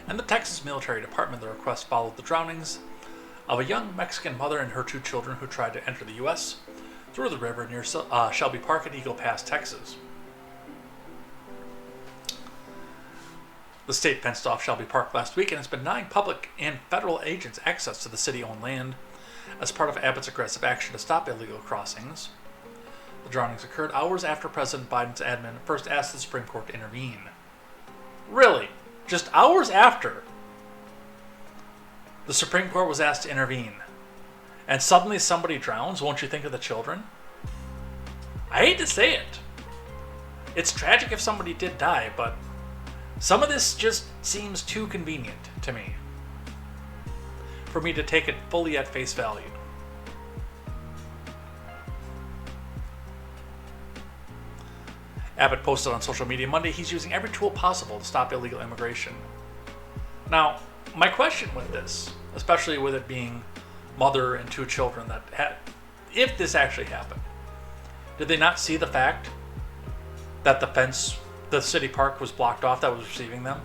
and the Texas Military Department. The request followed the drownings of a young Mexican mother and her 2 children who tried to enter the U.S. through the river near Shelby Park at Eagle Pass, Texas. The state fenced off Shelby Park last week and has been denying public and federal agents access to the city-owned land as part of Abbott's aggressive action to stop illegal crossings. The drownings occurred hours after President Biden's admin first asked the Supreme Court to intervene. Really? Just hours after the Supreme Court was asked to intervene, and suddenly somebody drowns? Won't you think of the children? I hate to say it. It's tragic if somebody did die, but some of this just seems too convenient to me for me to take it fully at face value. Abbott posted on social media Monday he's using every tool possible to stop illegal immigration. Now, my question with this, especially with it being mother and 2 children that had, if this actually happened, did they not see the fact that the city park was blocked off that was receiving them?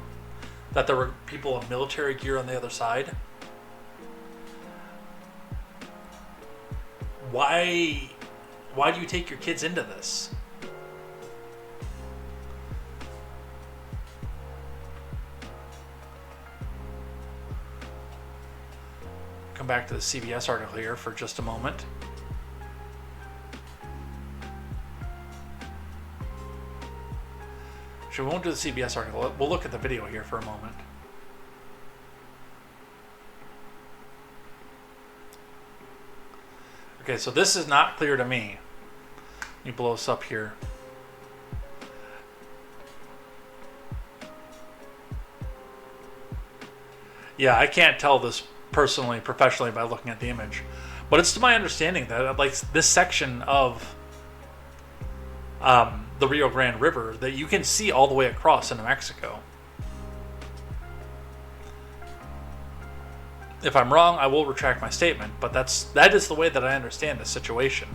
That there were people in military gear on the other side? Why do you take your kids into this? Come back to the CBS article here for just a moment. We won't do the CBS article. We'll look at the video here for a moment. Okay, so this is not clear to me. Let me blow this up here. Yeah, I can't tell this personally, professionally by looking at the image. But it's to my understanding that like this section of the Rio Grande River that you can see all the way across into Mexico. If I'm wrong, I will retract my statement, but that is the way that I understand the situation.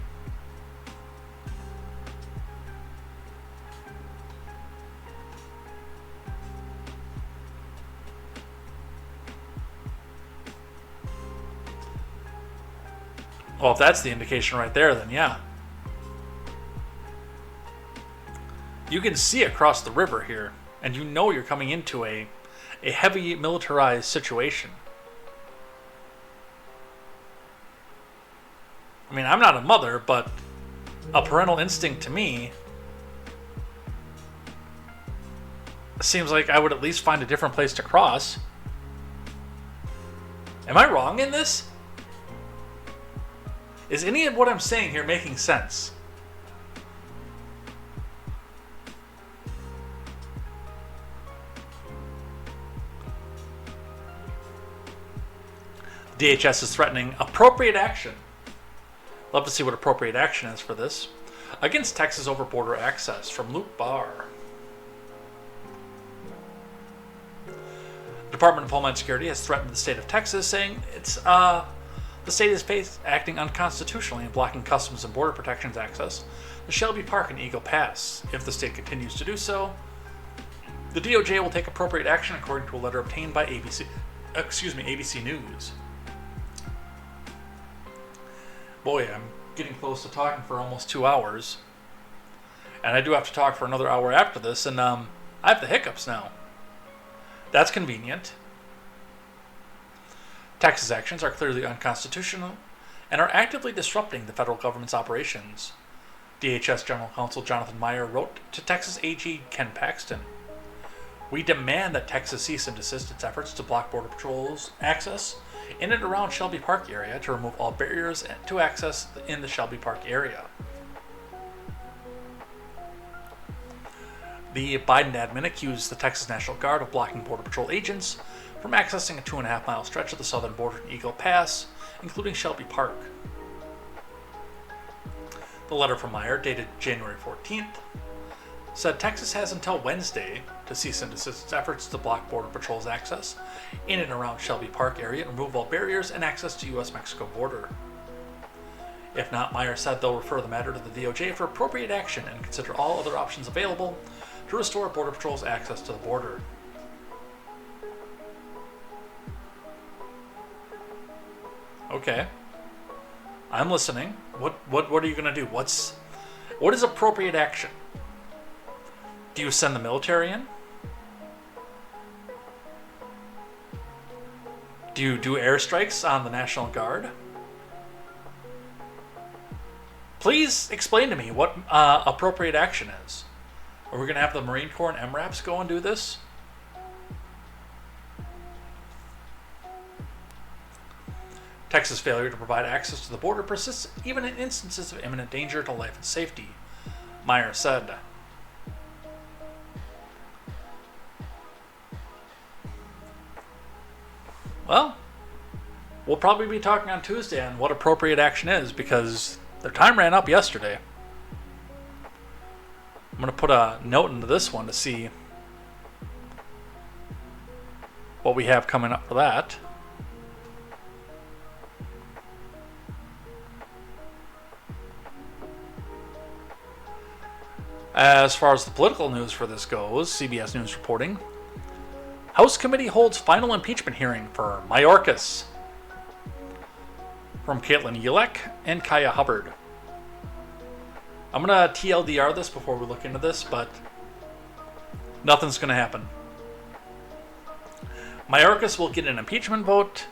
Well, if that's the indication right there, then yeah. You can see across the river here, and you know you're coming into a heavy militarized situation. I mean, I'm not a mother, but a parental instinct to me seems like I would at least find a different place to cross. Am I wrong in this? Is any of what I'm saying here making sense? DHS is threatening appropriate action. Love to see what appropriate action is for this. Against Texas over border access, from Luke Barr. The Department of Homeland Security has threatened the state of Texas, saying the state is acting unconstitutionally and blocking Customs and Border Protection's access to Shelby Park and Eagle Pass. If the state continues to do so, the DOJ will take appropriate action, according to a letter obtained by ABC News. Boy, I'm getting close to talking for almost 2 hours. And I do have to talk for another hour after this, and I have the hiccups now. That's convenient. Texas actions are clearly unconstitutional and are actively disrupting the federal government's operations. DHS General Counsel Jonathan Meyer wrote to Texas AG Ken Paxton, "We demand that Texas cease and desist its efforts to block Border Patrol's access in and around Shelby Park area, to remove all barriers to access in the Shelby Park area." The Biden admin accused the Texas National Guard of blocking Border Patrol agents from accessing a 2.5-mile stretch of the southern border in Eagle Pass, including Shelby Park. The letter from Meyer, dated January 14th, said Texas has until Wednesday to cease and desist its efforts to block Border Patrol's access in and around Shelby Park area and remove all barriers and access to U.S.-Mexico border. If not, Meyer said they'll refer the matter to the DOJ for appropriate action and consider all other options available to restore Border Patrol's access to the border. Okay. I'm listening. What are you going to do? What is appropriate action? Do you send the military in? Do you do airstrikes on the National Guard? Please explain to me what appropriate action is. Are we going to have the Marine Corps and MRAPs go and do this? Texas' failure to provide access to the border persists even in instances of imminent danger to life and safety, Meyer said. Well, we'll probably be talking on Tuesday on what appropriate action is, because their time ran up yesterday. I'm going to put a note into this one to see what we have coming up for that. As far as the political news for this goes, CBS News reporting, House Committee holds final impeachment hearing for Mayorkas. From Caitlin Yelek and Kaya Hubbard. I'm going to TLDR this before we look into this, but nothing's going to happen. Mayorkas will get an impeachment vote,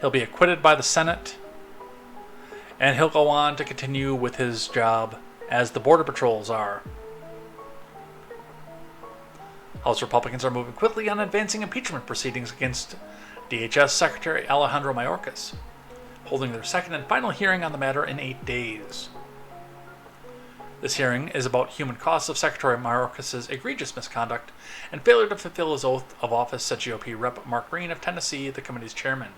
he'll be acquitted by the Senate, and he'll go on to continue with his job as the Border Patrols are. House Republicans are moving quickly on advancing impeachment proceedings against DHS Secretary Alejandro Mayorkas, holding their second and final hearing on the matter in 8 days. This hearing is about human costs of Secretary Mayorkas' egregious misconduct and failure to fulfill his oath of office, said GOP Rep. Mark Green of Tennessee, the committee's chairman.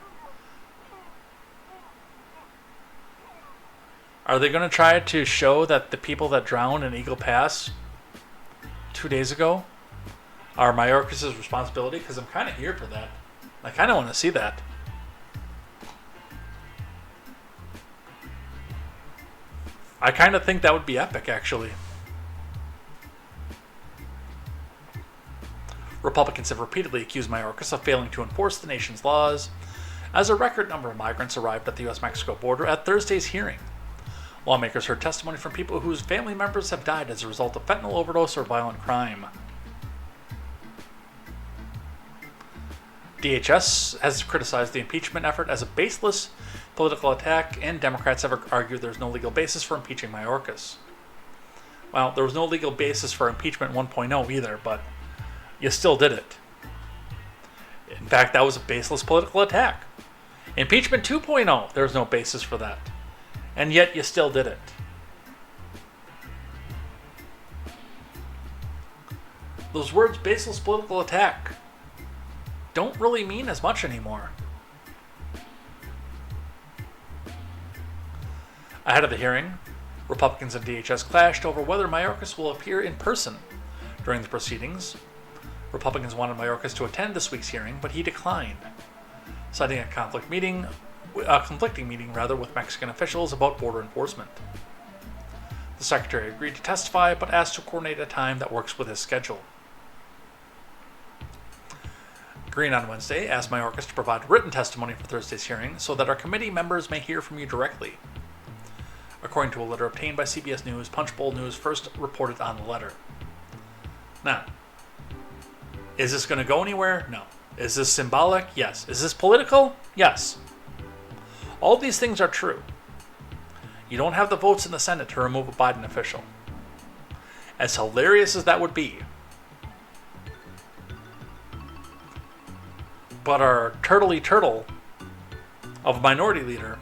Are they going to try to show that the people that drowned in Eagle Pass 2 days ago are Mayorkas' responsibility? Because I'm kind of here for that. I kind of want to see that. I kind of think that would be epic, actually. Republicans have repeatedly accused Mayorkas of failing to enforce the nation's laws, as a record number of migrants arrived at the U.S.-Mexico border at Thursday's hearing. Lawmakers heard testimony from people whose family members have died as a result of fentanyl overdose or violent crime. DHS has criticized the impeachment effort as a baseless political attack, and Democrats have argued there's no legal basis for impeaching Mayorkas. Well, there was no legal basis for impeachment 1.0 either, but you still did it. In fact, that was a baseless political attack. Impeachment 2.0, there's no basis for that. And yet you still did it. Those words, baseless political attack, don't really mean as much anymore. Ahead of the hearing, Republicans and DHS clashed over whether Mayorkas will appear in person during the proceedings. Republicans wanted Mayorkas to attend this week's hearing, but he declined, citing a conflicting meeting with Mexican officials about border enforcement. The secretary agreed to testify, but asked to coordinate a time that works with his schedule. Green on Wednesday asked Mayorkas to provide written testimony for Thursday's hearing so that our committee members may hear from you directly. According to a letter obtained by CBS News, Punchbowl News first reported on the letter. Now, is this going to go anywhere? No. Is this symbolic? Yes. Is this political? Yes. All these things are true. You don't have the votes in the Senate to remove a Biden official. As hilarious as that would be, but our turtley turtle of a minority leader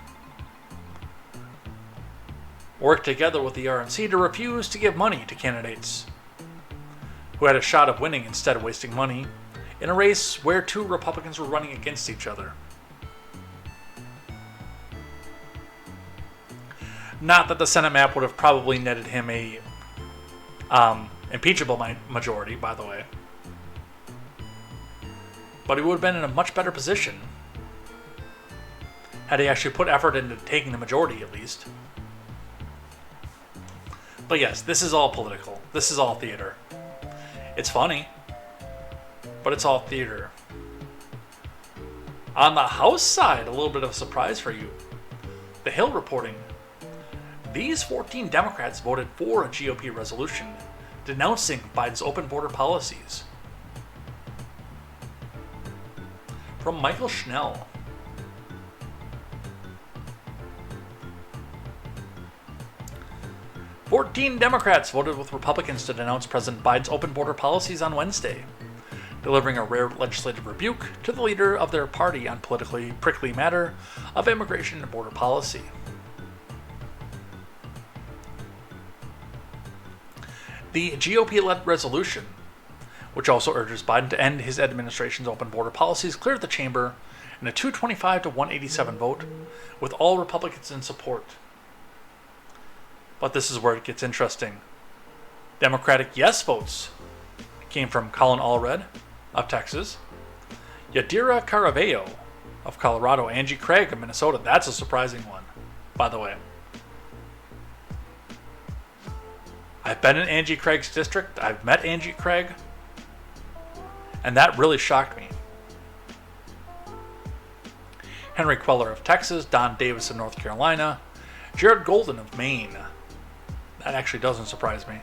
worked together with the RNC to refuse to give money to candidates who had a shot of winning instead of wasting money in a race where two Republicans were running against each other. Not that the Senate map would have probably netted him a impeachable majority, by the way. But he would have been in a much better position had he actually put effort into taking the majority, at least. But yes, this is all political. This is all theater. It's funny, but it's all theater. On the House side, a little bit of a surprise for you. The Hill reporting, these 14 Democrats voted for a GOP resolution denouncing Biden's open border policies. From Michael Schnell. "14 Democrats voted with Republicans to denounce President Biden's open border policies on Wednesday, delivering a rare legislative rebuke to the leader of their party on politically prickly matter of immigration and border policy. The GOP-led resolution, which also urges Biden to end his administration's open border policies, cleared the chamber in a 225 to 187 vote, with all Republicans in support. But this is where it gets interesting. Democratic yes votes came from Colin Allred of Texas, Yadira Caravello of Colorado, Angie Craig of Minnesota. That's a surprising one, by the way. I've been in Angie Craig's district. I've met Angie Craig. And that really shocked me. Henry Queller of Texas, Don Davis of North Carolina, Jared Golden of Maine. That actually doesn't surprise me.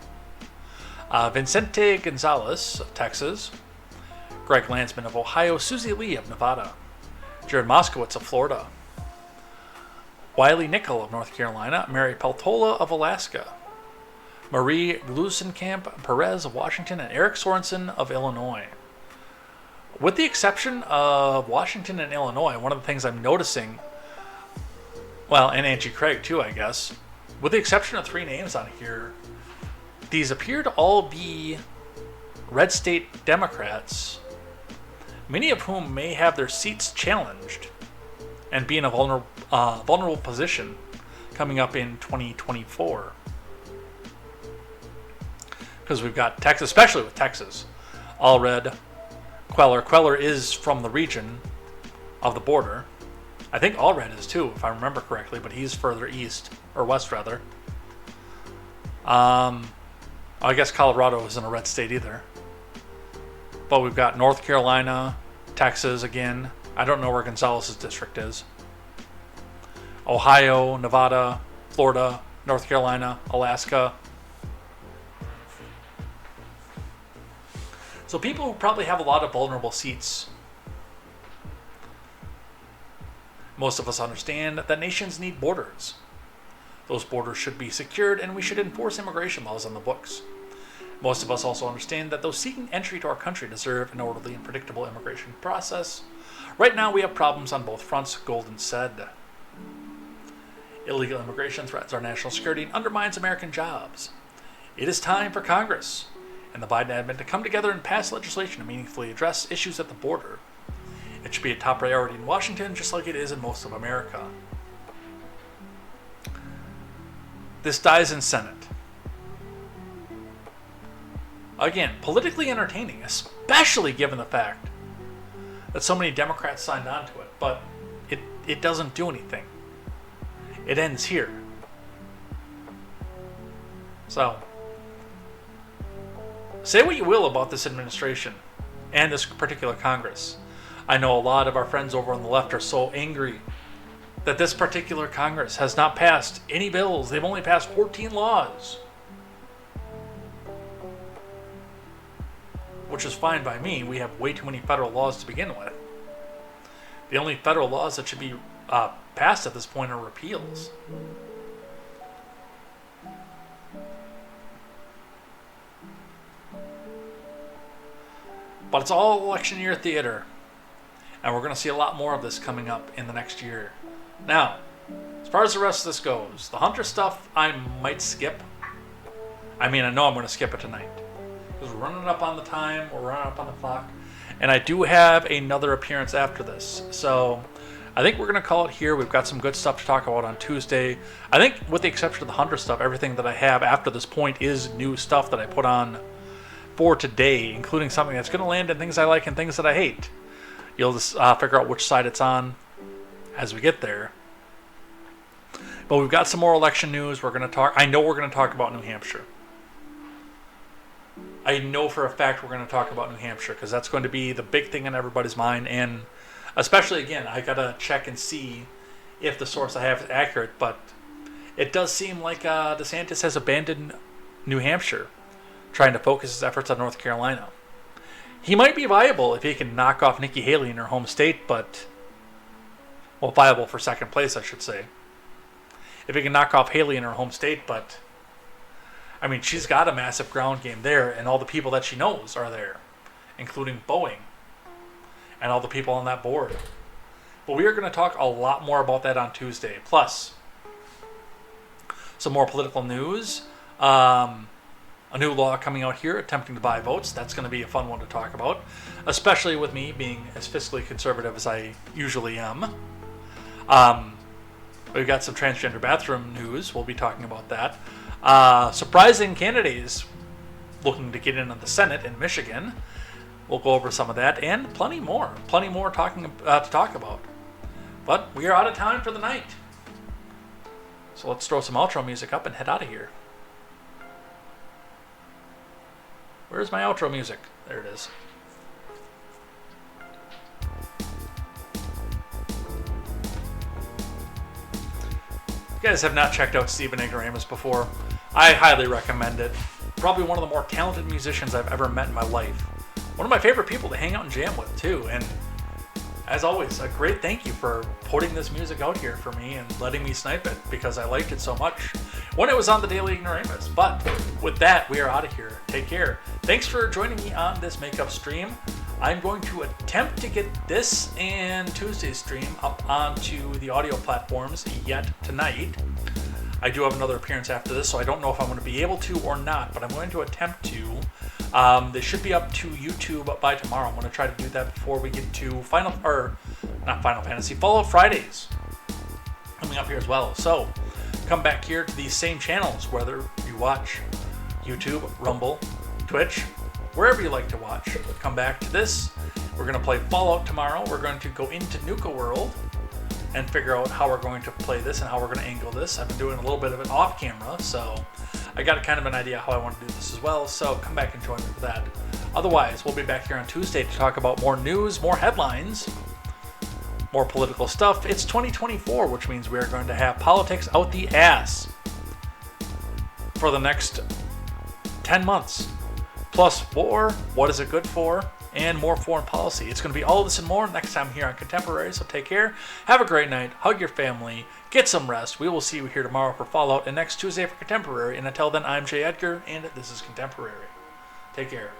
Vicente Gonzalez of Texas, Greg Landsman of Ohio, Susie Lee of Nevada, Jared Moskowitz of Florida, Wiley Nickel of North Carolina, Mary Peltola of Alaska, Marie Glusenkamp Perez of Washington, and Eric Sorensen of Illinois. With the exception of Washington and Illinois, one of the things I'm noticing, well, and Angie Craig too, I guess, with the exception of 3 names on here, these appear to all be red state Democrats, many of whom may have their seats challenged and be in a vulnerable position coming up in 2024. Because we've got Texas, especially with Texas, Allred, Queller. Queller is from the region of the border. I think Allred is too, if I remember correctly, but he's further east, or west rather. I guess Colorado isn't a red state either. But we've got North Carolina, Texas again, I don't know where Gonzalez's district is. Ohio, Nevada, Florida, North Carolina, Alaska. So people who probably have a lot of vulnerable seats. Most of us understand that nations need borders. Those borders should be secured, and we should enforce immigration laws on the books. Most of us also understand that those seeking entry to our country deserve an orderly and predictable immigration process. Right now, we have problems on both fronts, Golden said. Illegal immigration threatens our national security and undermines American jobs. It is time for Congress and the Biden admin to come together and pass legislation to meaningfully address issues at the border. It should be a top priority in Washington, just like it is in most of America. This dies in Senate. Again, politically entertaining, especially given the fact that so many Democrats signed on to it, but it doesn't do anything. It ends here. So, say what you will about this administration and this particular Congress. I know a lot of our friends over on the left are so angry that this particular Congress has not passed any bills. They've only passed 14 laws. Which is fine by me. We have way too many federal laws to begin with. The only federal laws that should be passed at this point are repeals. But it's all election year theater. And we're going to see a lot more of this coming up in the next year. Now, as far as the rest of this goes, the Hunter stuff I might skip. I mean, I know I'm going to skip it tonight. Because we're running up on the time, we're running up on the clock. And I do have another appearance after this. So I think we're going to call it here. We've got some good stuff to talk about on Tuesday. I think with the exception of the Hunter stuff, everything that I have after this point is new stuff that I put on for today, including something that's going to land in things I like and things that I hate. You'll just figure out which side it's on as we get there. But we've got some more election news. I know we're going to talk about New Hampshire. I know for a fact we're going to talk about New Hampshire because that's going to be the big thing in everybody's mind. And especially, again, I got to check and see if the source I have is accurate. But it does seem like DeSantis has abandoned New Hampshire, trying to focus his efforts on North Carolina. He might be viable if he can knock off Nikki Haley in her home state, but... Well, viable for second place, I should say. If he can knock off Haley in her home state, but... I mean, she's got a massive ground game there, and all the people that she knows are there, including Boeing, and all the people on that board. But we are going to talk a lot more about that on Tuesday. Plus, some more political news. A new law coming out here attempting to buy votes. That's going to be a fun one to talk about, especially with me being as fiscally conservative as I usually am. We've got some transgender bathroom news. We'll be talking about that. Surprising candidates looking to get into the Senate in Michigan. We'll go over some of that and plenty more. Plenty more to talk about. But we are out of time for the night. So let's throw some outro music up and head out of here. Where's my outro music? There it is. If you guys have not checked out Stephen Ignoramus before, I highly recommend it. Probably one of the more talented musicians I've ever met in my life. One of my favorite people to hang out and jam with, too. And as always, a great thank you for putting this music out here for me and letting me snipe it because I liked it so much when it was on the Daily Ignoramus. But with that, we are out of here. Take care. Thanks for joining me on this makeup stream. I'm going to attempt to get this and Tuesday's stream up onto the audio platforms yet tonight. I do have another appearance after this, so I don't know if I'm going to be able to or not, but I'm going to attempt to. They should be up to YouTube by tomorrow. I'm going to try to do that before we get to Fallout Fridays coming up here as well. So come back here to these same channels, whether you watch YouTube, Rumble, Twitch, wherever you like to watch. Come back to this. We're going to play Fallout tomorrow. We're going to go into Nuka World and figure out how we're going to play this and how we're going to angle this. I've been doing a little bit of it off camera, so I got kind of an idea how I want to do this as well, so come back and join me for that. Otherwise, we'll be back here on Tuesday to talk about more news, more headlines, More political stuff. It's 2024, which means we are going to have politics out the ass for the next 10 months. Plus war, what is it good for? And more foreign policy. It's going to be all this and more next time here on Contemporary. So take care. Have a great night. Hug your family. Get some rest. We will see you here tomorrow for Fallout and next Tuesday for Contemporary. And until then, I'm Jay Edgar, and this is Contemporary. Take care.